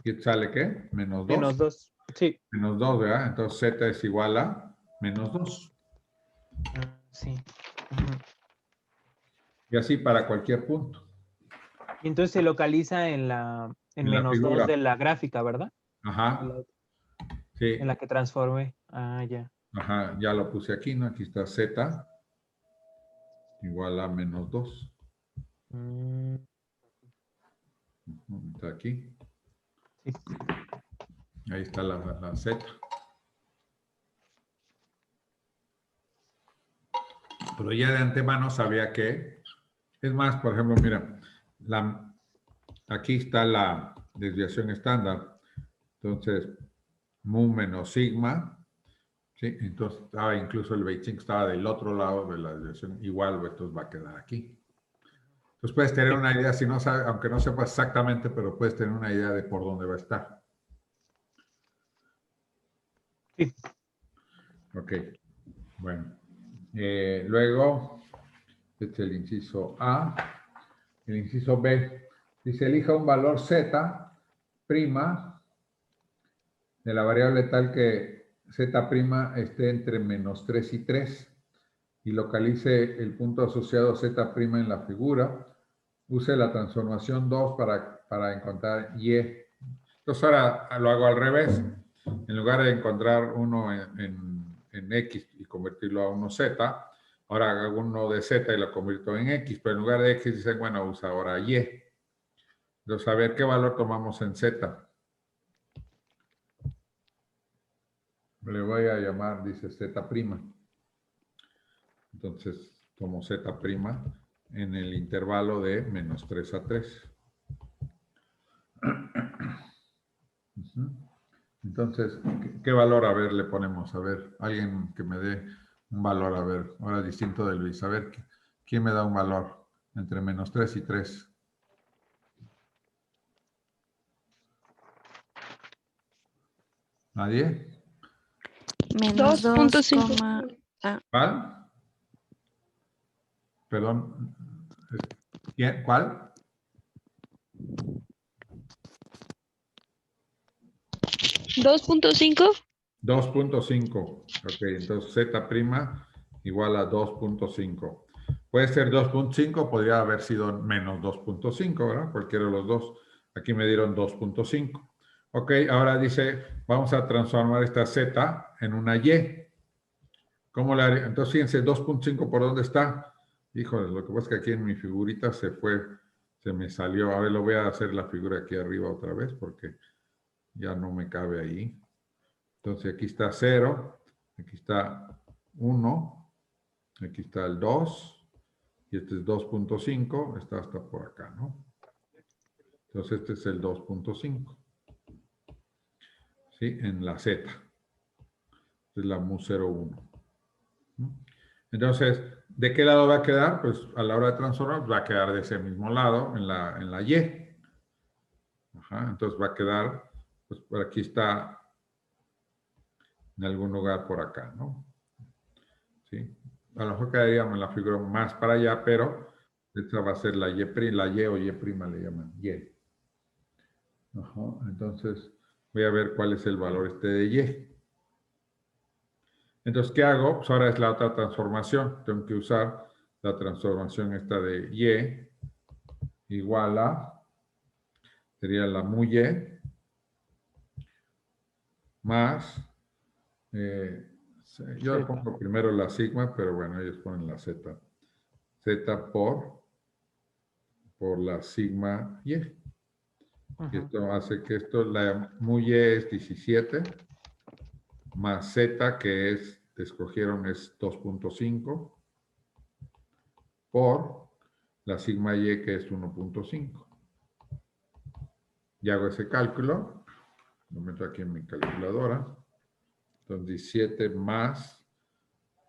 ¿Y sale qué? Menos 2. Menos 2. Sí. Menos 2, ¿verdad? Entonces z es igual a menos 2. Sí. Ujú. Y así para cualquier punto. Y entonces se localiza en En la menos 2 figura. de la gráfica, ¿verdad? En Ajá. la, Sí. en la que transformé. Ah, ya. Ajá. Ya lo puse aquí, ¿no? Aquí está z igual a menos 2. Mm, Está aquí. sí. Ahí está la z. Pero ya de antemano sabía que, es más, por ejemplo, mira, aquí está la desviación estándar. Entonces, mu menos sigma, ¿sí? Entonces, incluso el 25 estaba del otro lado de la desviación, igual, entonces va a quedar aquí. Entonces puedes tener Sí. una idea, si no sabes, aunque no sepas exactamente, pero puedes tener una idea de por dónde va a estar. Sí. Ok, bueno. Luego, este es el inciso A. El inciso B dice: elija un valor z' de la variable tal que z' esté entre menos 3 y 3 y localice el punto asociado z' en la figura. Use la transformación 2 para encontrar y. Entonces ahora lo hago al revés. En lugar de encontrar uno en x y convertirlo a uno z, ahora hago uno de z y lo convierto en x, pero en lugar de x dice, bueno, usa ahora y. Entonces, a ver qué valor tomamos en z. Le voy a llamar, dice z'. Entonces, tomo z' en el intervalo de menos 3 a 3. Entonces, ¿qué valor, a ver, le ponemos? A ver, alguien que me dé un valor, a ver, ahora distinto de Luis. A ver, ¿quién me da un valor entre menos 3 y 3? ¿Nadie? Menos 2, 2.5. ¿Cuál? Perdón. ¿Quién? ¿Cuál? 2.5. 2.5. Ok, entonces z' igual a 2.5. Puede ser 2.5, podría haber sido menos 2.5, ¿verdad? Cualquiera de los dos. Aquí me dieron 2.5. Ok, ahora dice, vamos a transformar esta z en una y. ¿Cómo la haré? Entonces, fíjense, 2.5, ¿por dónde está? Híjole, lo que pasa es que aquí en mi figurita se me salió. A ver, lo voy a hacer la figura aquí arriba otra vez porque ya no me cabe ahí. Entonces aquí está 0, aquí está 1, aquí está el 2, y este es 2.5, está hasta por acá, ¿no? Entonces este es el 2.5, ¿sí? En la Z. Esta es la mu01. Entonces, ¿de qué lado va a quedar? Pues a la hora de transformar va a quedar de ese mismo lado, en la Y. Ajá, entonces va a quedar, pues por aquí está en algún lugar por acá, ¿no? ¿Sí? A lo mejor quedaríamos en la figura más para allá, pero esta va a ser la Y o Y' le llaman, Y. Ajá, entonces voy a ver cuál es el valor este de Y. Entonces, ¿qué hago? Pues ahora es la otra transformación. Tengo que usar la transformación esta de Y igual a, sería la mu Y, más, yo le Z. pongo primero la sigma, pero bueno, ellos ponen la Z. Z por la sigma Y. Y esto hace que la mu Y es 17, más Z, que escogieron es 2.5, por la sigma Y, que es 1.5. Y hago ese cálculo, lo meto aquí en mi calculadora. Entonces 17 más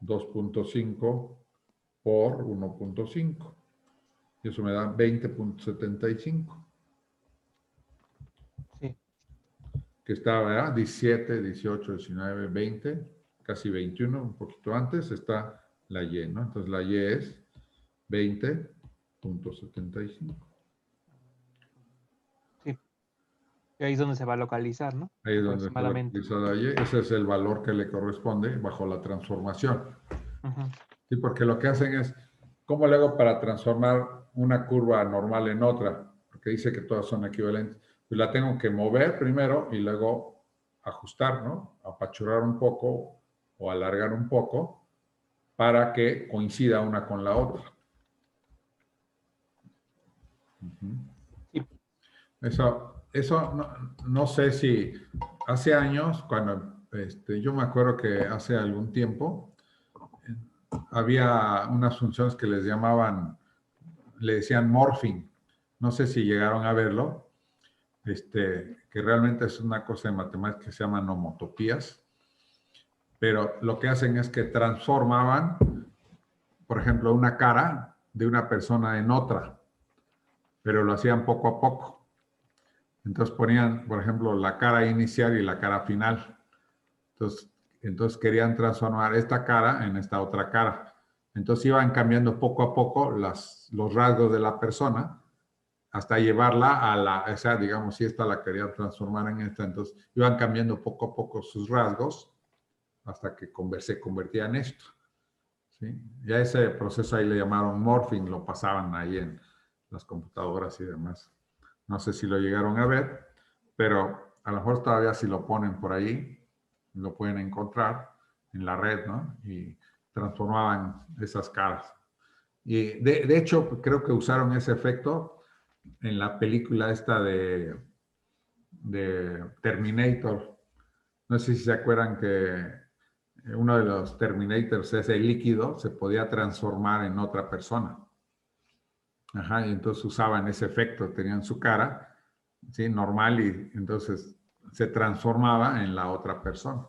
2.5 por 1.5. Y eso me da 20.75. Sí. Que estaba, ¿verdad? 17, 18, 19, 20, casi 21, un poquito antes, está la Y, ¿no? Entonces la Y es 20.75. Sí. Y ahí es donde se va a localizar, ¿no? Ahí es donde se Aproximadamente. utiliza la Y. Ese es el valor que le corresponde bajo la transformación. Ujú. Sí, porque lo que hacen es, ¿cómo le hago para transformar una curva normal en otra? Porque dice que todas son equivalentes. Pues la tengo que mover primero y luego ajustar, ¿no? Apachurar un poco o alargar un poco para que coincida una con la otra. Sí. Eso no sé si hace años, cuando yo me acuerdo que hace algún tiempo había unas funciones que les llamaban, le decían morphing. No sé si llegaron a verlo, que realmente es una cosa de matemáticas que se llaman homotopías, pero lo que hacen es que transformaban, por ejemplo, una cara de una persona en otra, pero lo hacían poco a poco. Entonces ponían, por ejemplo, la cara inicial y la cara final. Entonces querían transformar esta cara en esta otra cara. Entonces iban cambiando poco a poco los rasgos de la persona hasta llevarla a la, o sea, digamos, si esta la querían transformar en esta, entonces iban cambiando poco a poco sus rasgos hasta que se convertía en esto. ¿Sí? Ya ese proceso ahí le llamaron morphing, lo pasaban ahí en las computadoras y demás. No sé si lo llegaron a ver, pero a lo mejor todavía si lo ponen por ahí, lo pueden encontrar en la red, ¿no? Y transformaban esas caras. Y de hecho, creo que usaron ese efecto en la película esta de Terminator. No sé si se acuerdan que uno de los Terminators, ese líquido, se podía transformar en otra persona. Ajá, y entonces usaban ese efecto, tenían su cara, ¿sí? Normal, y entonces se transformaba en la otra persona.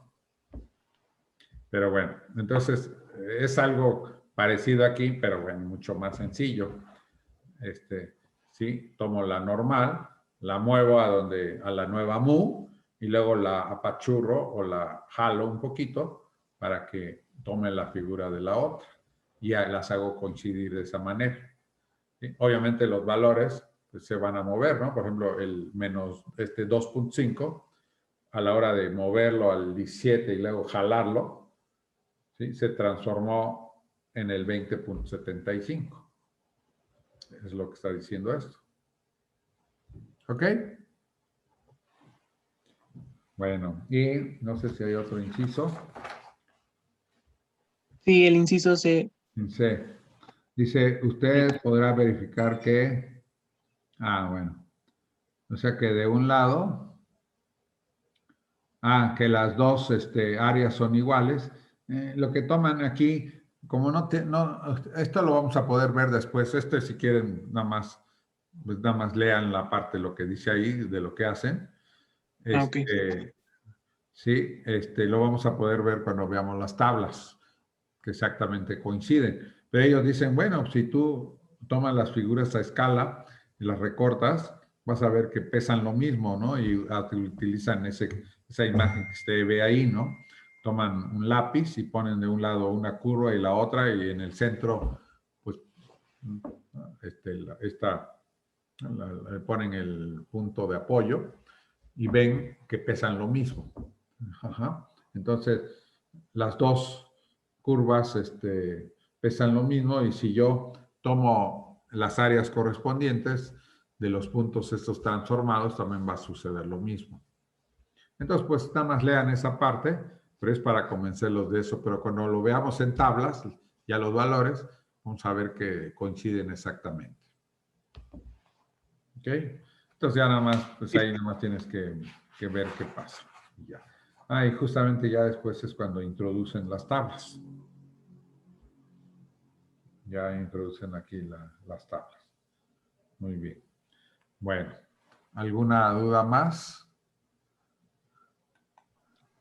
Pero bueno, entonces es algo parecido aquí, pero bueno, mucho más sencillo. ¿Sí? Tomo la normal, la muevo a la nueva mu y luego la apachurro o la jalo un poquito para que tome la figura de la otra. Y las hago coincidir de esa manera. ¿Sí? Obviamente los valores pues, se van a mover, ¿no? Por ejemplo, el menos 2.5, a la hora de moverlo al 17 y luego jalarlo, ¿sí? Se transformó en el 20.75. Es lo que está diciendo esto. ¿Ok? Bueno, y no sé si hay otro inciso. Sí, el inciso C. C. Dice, usted podrá verificar que... bueno. O sea que de un lado... que las dos áreas son iguales. Lo que toman aquí, como esto lo vamos a poder ver después. Si quieren, pues nada más lean la parte, lo que dice ahí, de lo que hacen. Ok. Sí, lo vamos a poder ver cuando veamos las tablas, que exactamente coinciden. Pero ellos dicen, bueno, si tú tomas las figuras a escala y las recortas, vas a ver que pesan lo mismo, ¿no? Y utilizan esa imagen que usted ve ahí, ¿no? Toman un lápiz y ponen de un lado una curva y la otra, y en el centro, pues, ponen el punto de apoyo y ven que pesan lo mismo. Ajá. Entonces, las dos curvas pesan lo mismo, y si yo tomo las áreas correspondientes de los puntos estos transformados, también va a suceder lo mismo. Entonces, pues nada más lean esa parte, pero es para convencerlos de eso. Pero cuando lo veamos en tablas, ya los valores, vamos a ver que coinciden exactamente. ¿Ok? Entonces ya nada más, pues ahí nada más tienes que ver qué pasa. Ya. Y justamente ya después es cuando introducen las tablas. Ya introducen aquí las tablas. Muy bien. Bueno, ¿alguna duda más?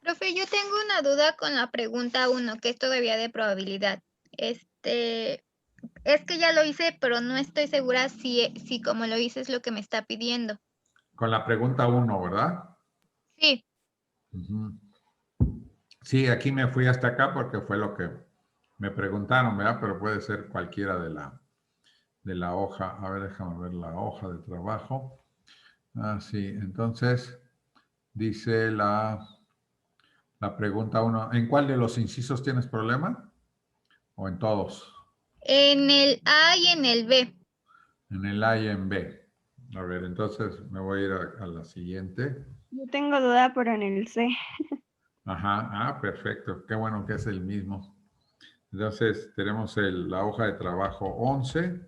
Profe, yo tengo una duda con la pregunta 1, que es todavía de probabilidad. Es que ya lo hice, pero no estoy segura si como lo hice es lo que me está pidiendo. Con la pregunta 1, ¿verdad? Sí. Uh-huh. Sí, aquí me fui hasta acá porque fue lo que Me preguntaron, ¿verdad? Pero puede ser cualquiera de la hoja. A ver, déjame ver la hoja de trabajo. Ah, sí. Entonces, dice la pregunta 1. ¿En cuál de los incisos tienes problema? ¿O en todos? En el A y en el B. En el A y en B. A ver, entonces me voy a ir a la siguiente. Yo tengo duda, pero en el C. Ajá, ah, perfecto. Qué bueno que es el mismo. Entonces, tenemos la hoja de trabajo 11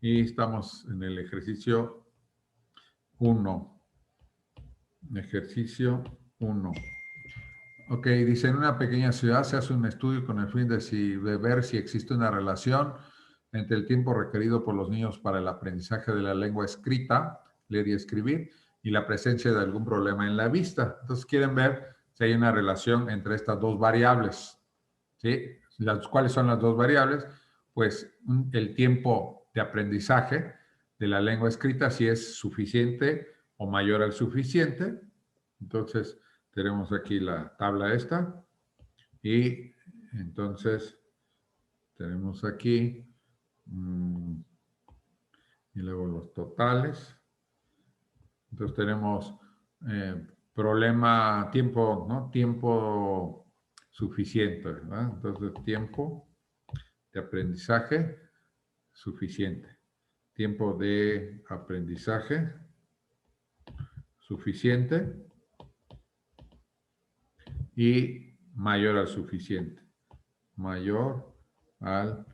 y estamos en el ejercicio 1. Ejercicio 1. Ok, dice, en una pequeña ciudad se hace un estudio con el fin de ver si existe una relación entre el tiempo requerido por los niños para el aprendizaje de la lengua escrita, leer y escribir, y la presencia de algún problema en la vista. Entonces quieren ver si hay una relación entre estas dos variables. ¿Sí? ¿Cuáles son las dos variables? Pues el tiempo de aprendizaje de la lengua escrita, si es suficiente o mayor al suficiente. Entonces, tenemos aquí la tabla esta y entonces tenemos aquí y luego los totales. Entonces tenemos problema, tiempo, ¿no? Tiempo suficiente, ¿verdad? Entonces tiempo de aprendizaje suficiente. Tiempo de aprendizaje suficiente y mayor al suficiente. Mayor al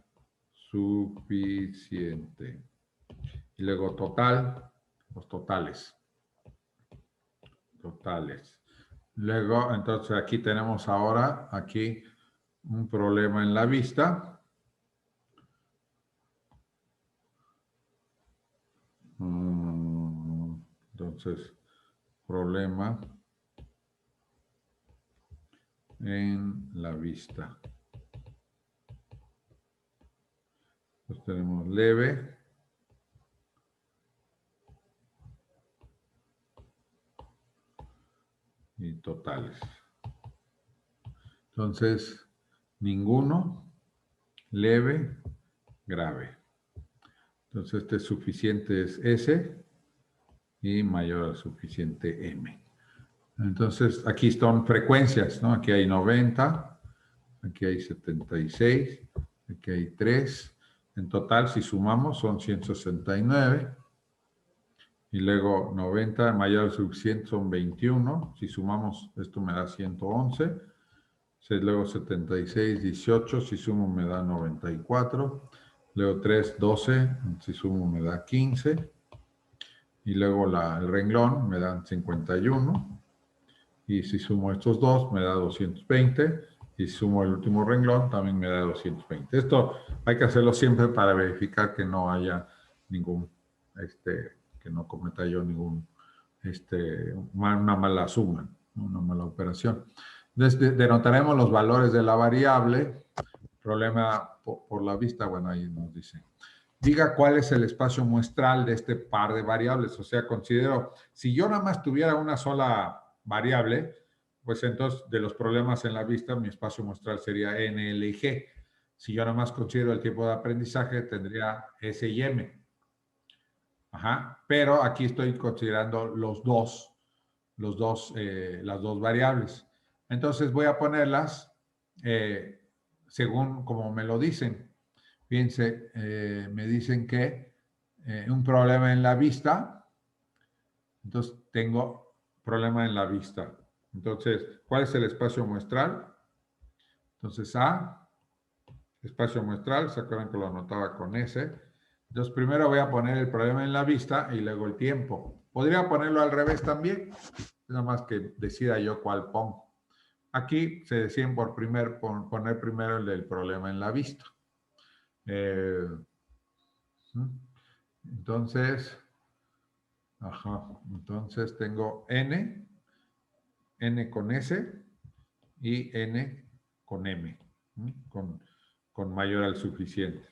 suficiente. Y luego total, los totales. Totales. Luego, entonces aquí tenemos ahora, aquí un problema en la vista. Entonces, problema en la vista. Entonces tenemos leve. Y totales. Entonces, ninguno, leve, grave. Entonces, este suficiente es S y mayor al suficiente M. Entonces, aquí están frecuencias, ¿no? Aquí hay 90, aquí hay 76, aquí hay 3. En total, si sumamos, son 169. Y luego 90 mayor al suficiente son 21. Si sumamos, esto me da 111. Luego 76, 18. Si sumo, me da 94. Luego 3, 12. Si sumo, me da 15. Y luego el renglón me da 51. Y si sumo estos dos, me da 220. Y si sumo el último renglón, también me da 220. Esto hay que hacerlo siempre para verificar que no haya ningún, que no cometa yo ningún, una mala suma, una mala operación. Entonces, denotaremos los valores de la variable. Problema por la vista, bueno, ahí nos dice. Diga cuál es el espacio muestral de este par de variables. O sea, considero, si yo nada más tuviera una sola variable, pues entonces de los problemas en la vista, mi espacio muestral sería N, L y G. Si yo nada más considero el tiempo de aprendizaje, tendría S y M. Ajá. Pero aquí estoy considerando las dos variables. Entonces voy a ponerlas según como me lo dicen. Fíjense, me dicen que un problema en la vista, entonces tengo problema en la vista. Entonces, ¿cuál es el espacio muestral? Entonces, A, espacio muestral, ¿se acuerdan que lo anotaba con S? Entonces, primero voy a poner el problema en la vista y luego el tiempo. Podría ponerlo al revés también, nada más que decida yo cuál pongo. Aquí se deciden por poner primero el del problema en la vista. Entonces, entonces tengo N con S y N con M, con mayor al suficiente.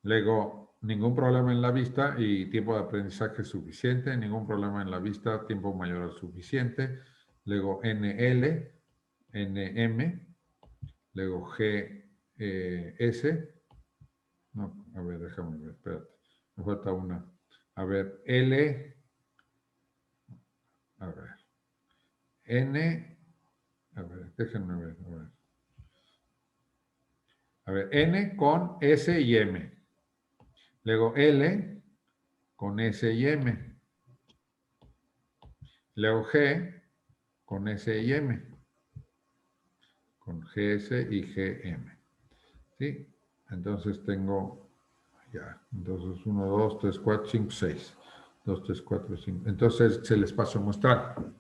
Luego, ningún problema en la vista y tiempo de aprendizaje suficiente, ningún problema en la vista, tiempo mayor al suficiente. Luego NL, NM, luego GL S. No, a ver, déjame ver, espérate. Me falta una. A ver, L. A ver. N. A ver, déjenme ver. A ver, N con S y M. Luego L con S y M. Luego G con S y M. Con GS y GM. ¿Sí? Entonces tengo, ya, entonces 1, 2, 3, 4, 5, 6. 2, 3, 4, 5. Entonces es el espacio muestral.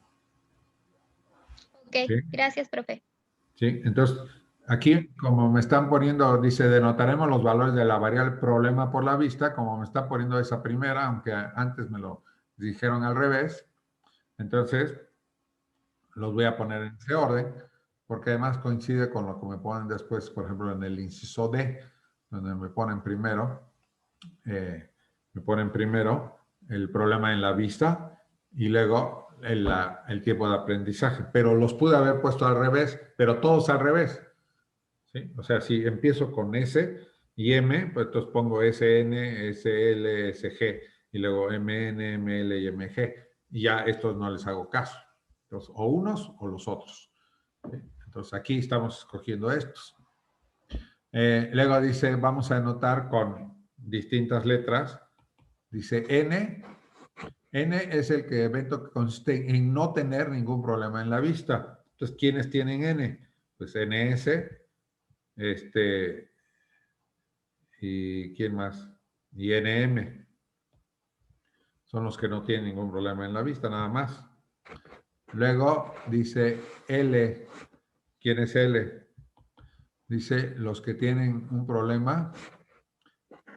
Ok, ¿Sí? gracias, profe. ¿Sí? Entonces, aquí, como me están poniendo, dice, denotaremos los valores de la variable problema por la vista, como me están poniendo esa primera, aunque antes me lo dijeron al revés. Entonces, los voy a poner en ese orden, porque además coincide con lo que me ponen después, por ejemplo, en el inciso D, donde me ponen primero el problema en la vista y luego el tiempo de aprendizaje. Pero los pude haber puesto al revés, pero todos al revés. ¿Sí? O sea, si empiezo con S y M, pues entonces pongo SN, SL, SG, y luego MN, ML y MG. Y ya estos no les hago caso. Entonces, o unos o los otros. ¿Sí? Entonces, aquí estamos escogiendo estos. Luego dice, vamos a anotar con distintas letras. Dice N. N es el evento que consiste en no tener ningún problema en la vista. Entonces, ¿quiénes tienen N? Pues NS, ¿y quién más? Y NM. Son los que no tienen ningún problema en la vista, nada más. Luego dice L. ¿Quién es L? Dice los que tienen un problema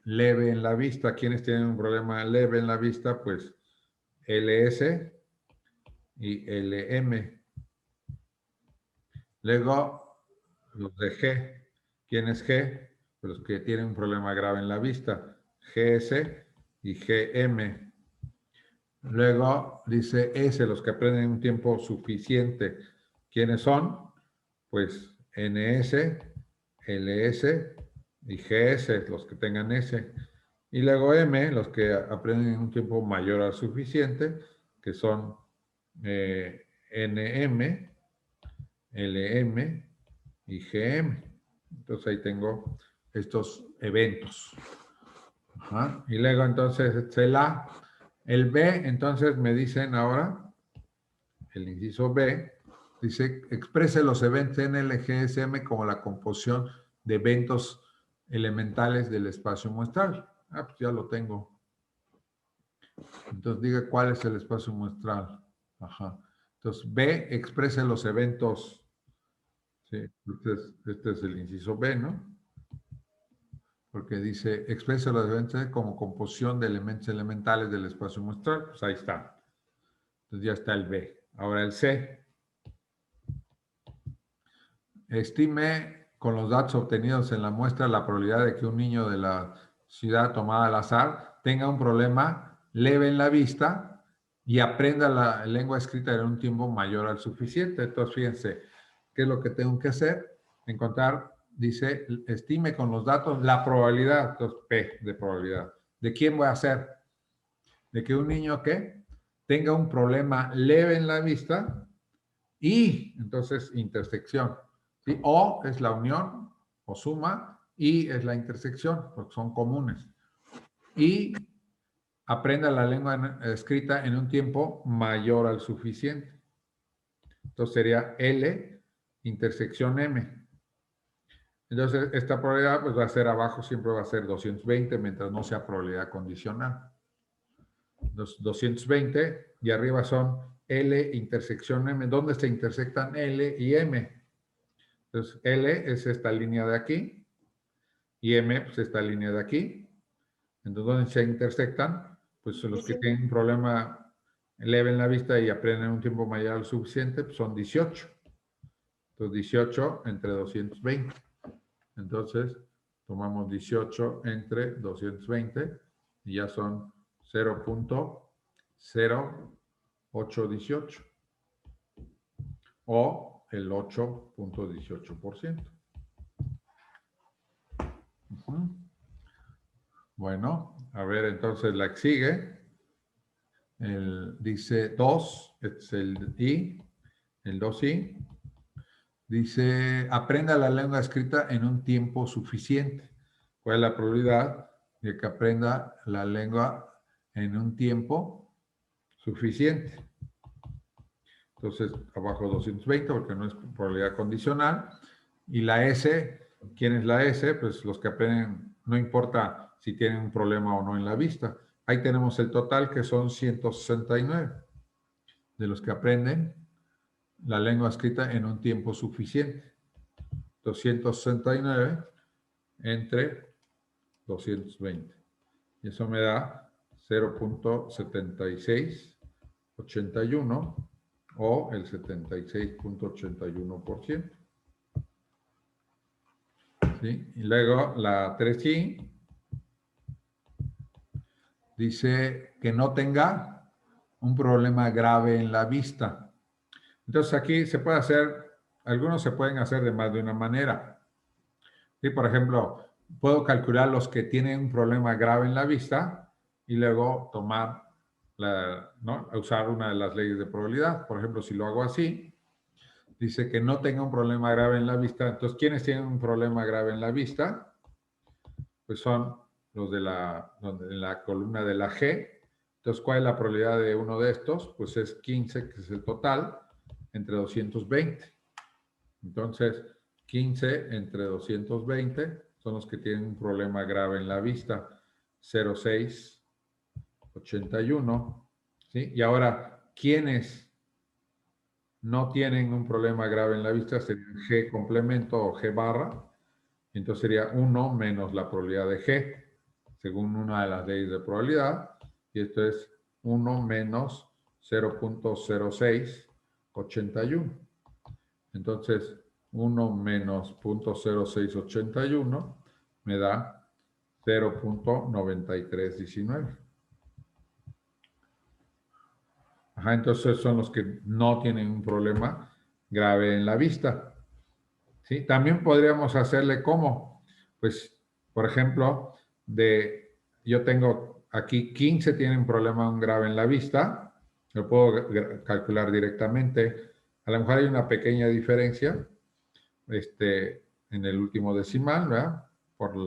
leve en la vista. ¿Quiénes tienen un problema leve en la vista? Pues LS y LM. Luego los de G. ¿Quién es G? Pues los que tienen un problema grave en la vista. GS y GM. Luego dice S, los que aprenden un tiempo suficiente. ¿Quiénes son? Pues NS, LS y GS, los que tengan S. Y luego M, los que aprenden un tiempo mayor al suficiente, que son NM, LM y GM. Entonces ahí tengo estos eventos. Ajá. Y luego entonces el B, entonces me dicen ahora, el inciso B, dice, exprese los eventos NLGSM como la composición de eventos elementales del espacio muestral. Ah, pues ya lo tengo. Entonces diga cuál es el espacio muestral. Ajá. Entonces B, exprese los eventos. Sí, este es el inciso B, ¿no? Porque dice, expresa los eventos como composición de elementos elementales del espacio muestral. Pues ahí está. Entonces ya está el B. Ahora el C. Estime con los datos obtenidos en la muestra la probabilidad de que un niño de la ciudad tomada al azar tenga un problema leve en la vista y aprenda la lengua escrita en un tiempo mayor al suficiente. Entonces, fíjense, ¿qué es lo que tengo que hacer? Encontrar, dice, estime con los datos la probabilidad, entonces P de probabilidad. ¿De quién voy a hacer? De que un niño, ¿qué? Tenga un problema leve en la vista y, entonces, intersección. ¿Sí? O es la unión o suma y es la intersección, porque son comunes. Y aprenda la lengua escrita en un tiempo mayor al suficiente. Entonces sería L intersección M. Entonces esta probabilidad pues va a ser abajo, siempre va a ser 220 mientras no sea probabilidad condicional. Los 220 y arriba son L intersección M. ¿Dónde se intersectan L y M? Entonces L es esta línea de aquí y M pues esta línea de aquí. Entonces, ¿dónde se intersectan? Pues los que tienen un problema leve en la vista y aprenden un tiempo mayor al suficiente, pues son 18. Entonces, 18 entre 220. Entonces, tomamos 18 entre 220 y ya son 0.0818 o el 8.18%. Ujú. Bueno, a ver, entonces la que sigue. Dice 2, es el I, el 2I. Dice, aprenda la lengua escrita en un tiempo suficiente. ¿Cuál es la probabilidad de que aprenda la lengua en un tiempo suficiente? Entonces, abajo 220 porque no es probabilidad condicional. Y la S, ¿quién es la S? Pues los que aprenden, no importa si tienen un problema o no en la vista. Ahí tenemos el total que son 169 de los que aprenden la lengua escrita en un tiempo suficiente. 269 entre 220. Y eso me da 0.7681 o el 76.81%. ¿Sí? Y luego la 3i dice que no tenga un problema grave en la vista. Entonces aquí se puede hacer, algunos se pueden hacer de más de una manera. ¿Sí? Por ejemplo, puedo calcular los que tienen un problema grave en la vista y luego tomar, ¿no? Usar una de las leyes de probabilidad. Por ejemplo, si lo hago así, dice que no tenga un problema grave en la vista. Entonces, ¿quiénes tienen un problema grave en la vista? Pues son los de la columna de la G. Entonces, ¿cuál es la probabilidad de uno de estos? Pues es 15, que es el total, entre 220. Entonces, 15 entre 220 son los que tienen un problema grave en la vista. 0,681. ¿Sí? Y ahora, ¿quiénes no tienen un problema grave en la vista? Sería G complemento o G barra. Entonces sería 1 menos la probabilidad de G, según una de las leyes de probabilidad. Y esto es 1 menos 0.0681. Entonces, 1 menos 0.0681 me da 0.9319. Ajá, entonces son los que no tienen un problema grave en la vista. ¿Sí? También podríamos hacerle como, pues, por ejemplo, yo tengo aquí 15 tienen problema grave en la vista, lo puedo calcular directamente. A lo mejor hay una pequeña diferencia en el último decimal, ¿verdad? Porque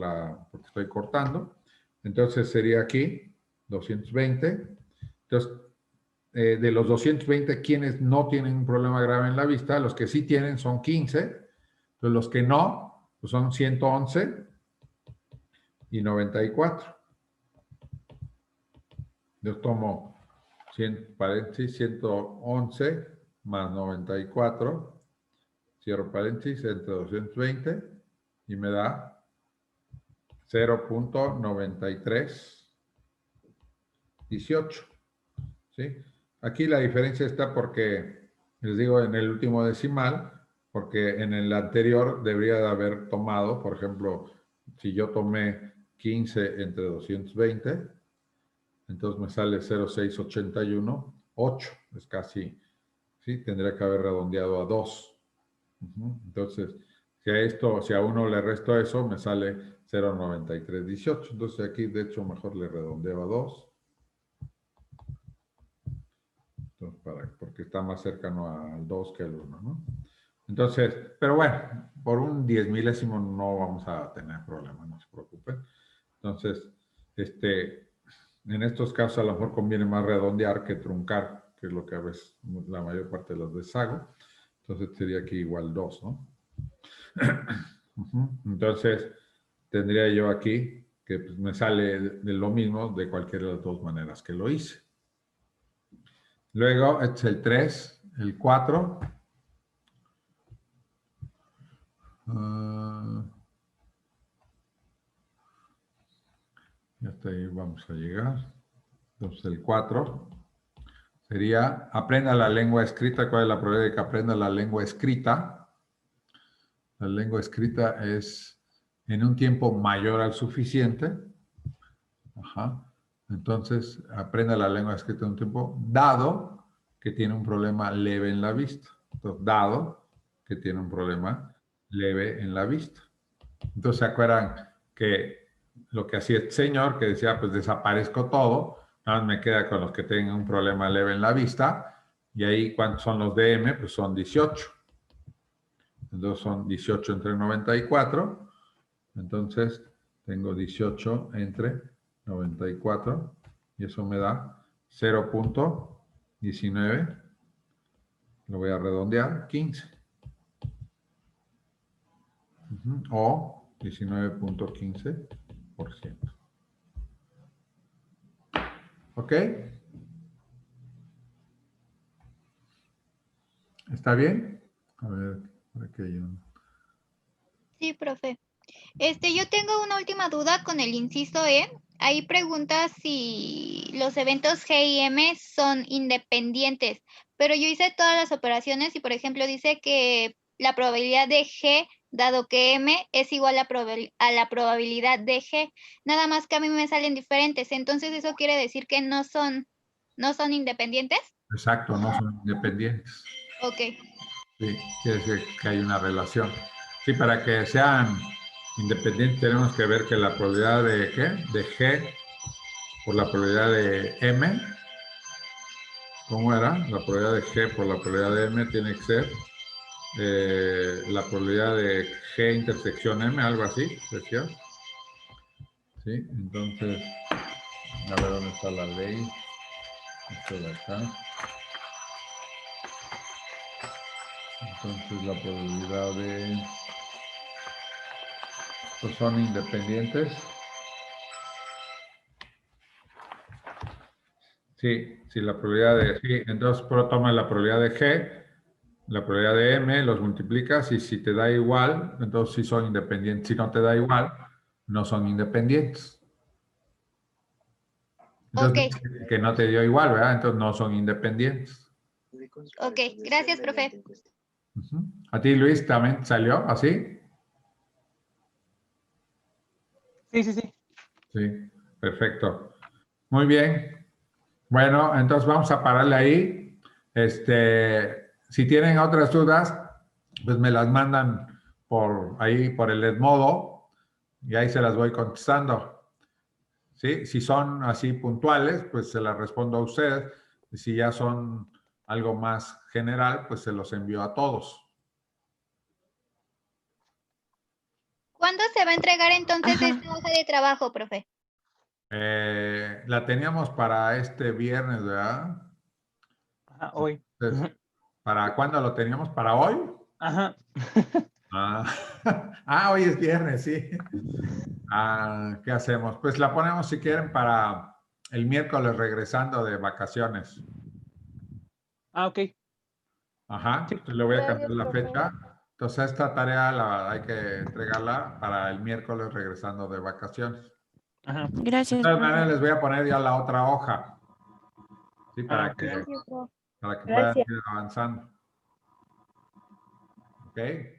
estoy cortando. Entonces sería aquí 220. Entonces, de los 220, quienes no tienen un problema grave en la vista, los que sí tienen son 15. Entonces, los que no, pues son 111 y 94. Yo tomo 111 más 94, cierro paréntesis, entre 220 y me da 0.9318. ¿Sí? Aquí la diferencia está porque, les digo, en el último decimal, porque en el anterior debería de haber tomado, por ejemplo, si yo tomé 15 entre 220, entonces me sale 0.681, 8, es casi, ¿sí? Tendría que haber redondeado a 2. Entonces, si a uno le resto eso, me sale 0.9318. Entonces aquí, de hecho, mejor le redondeo a 2. Porque está más cercano al 2 que al 1, ¿no? Entonces, pero bueno, por un 10 milésimo no vamos a tener problema, no se preocupen. Entonces, en estos casos a lo mejor conviene más redondear que truncar, que es lo que a veces la mayor parte de los veces hago. Entonces sería aquí igual 2, ¿no? Entonces, tendría yo aquí que pues, me sale de lo mismo de cualquiera de las dos maneras que lo hice. Luego, este es el 3, el 4. Y hasta ahí vamos a llegar. Entonces, el 4 sería, aprenda la lengua escrita. ¿Cuál es la probabilidad de que aprenda la lengua escrita? La lengua escrita es en un tiempo mayor al suficiente. Ajá. Entonces, aprenda la lengua escrita en un tiempo dado que tiene un problema leve en la vista. Entonces, dado que tiene un problema leve en la vista. Entonces, ¿se acuerdan que lo que hacía este señor, que decía, pues desaparezco todo, nada más me queda con los que tengan un problema leve en la vista, y ahí, ¿cuántos son los de M? Pues son 18. Entonces son 18 entre 94, entonces tengo 18 entre 94, y eso me da 0.19, lo voy a redondear, 15. O 19.15%. ¿Ok? ¿Está bien? A ver, por aquí hay un... Sí, profe. Yo tengo una última duda con el inciso E. Ahí pregunta si los eventos G y M son independientes, pero yo hice todas las operaciones y, por ejemplo, dice que la probabilidad de G, dado que M es igual a la probabilidad de G, nada más que a mí me salen diferentes. Entonces, ¿eso quiere decir que no son independientes? Exacto, no son independientes. Ok. Sí, quiere decir que hay una relación. Sí, para que sean independientes tenemos que ver que la probabilidad de G por la probabilidad de M, ¿cómo era? La probabilidad de G por la probabilidad de M tiene que ser la probabilidad de G intersección M, algo así, decía. Sí, entonces, a ver dónde está la ley. Esto de acá. Entonces la probabilidad de... Pues son independientes. Sí, sí, la probabilidad de... Sí, entonces toma la probabilidad de G, la probabilidad de M, los multiplicas y si te da igual, entonces sí son independientes. Si no te da igual, no son independientes. Entonces, Ok. que no te dio igual, ¿verdad? Entonces no son independientes. Ok, gracias, profe. ¿A ti, Luis, también salió así? Sí, sí, sí. Sí, perfecto. Muy bien. Bueno, entonces vamos a pararle ahí. Si tienen otras dudas, pues me las mandan por ahí, por el Edmodo, y ahí se las voy contestando. ¿Sí? Si son así puntuales, pues se las respondo a ustedes. Y si ya son algo más general, pues se los envío a todos. ¿Cuándo se va a entregar entonces Ajá. esta hoja de trabajo, profe? La teníamos para este viernes, ¿verdad? Ajá, hoy. Entonces, ¿para cuándo lo teníamos? ¿Para hoy? Ajá. Ah, hoy es viernes, sí. ¿Qué hacemos? Pues la ponemos si quieren para el miércoles regresando de vacaciones. Ok. Ajá, Sí. entonces le voy a cambiar Gracias, la profe. fecha. Entonces esta tarea hay que entregarla para el miércoles regresando de vacaciones. Ajá. De Gracias, todas maneras profe. les voy a poner ya la otra hoja, ¿sí? Ah, Para ok. que, Gracias, profe. para que puedan Gracias. ir avanzando. ¿Ok?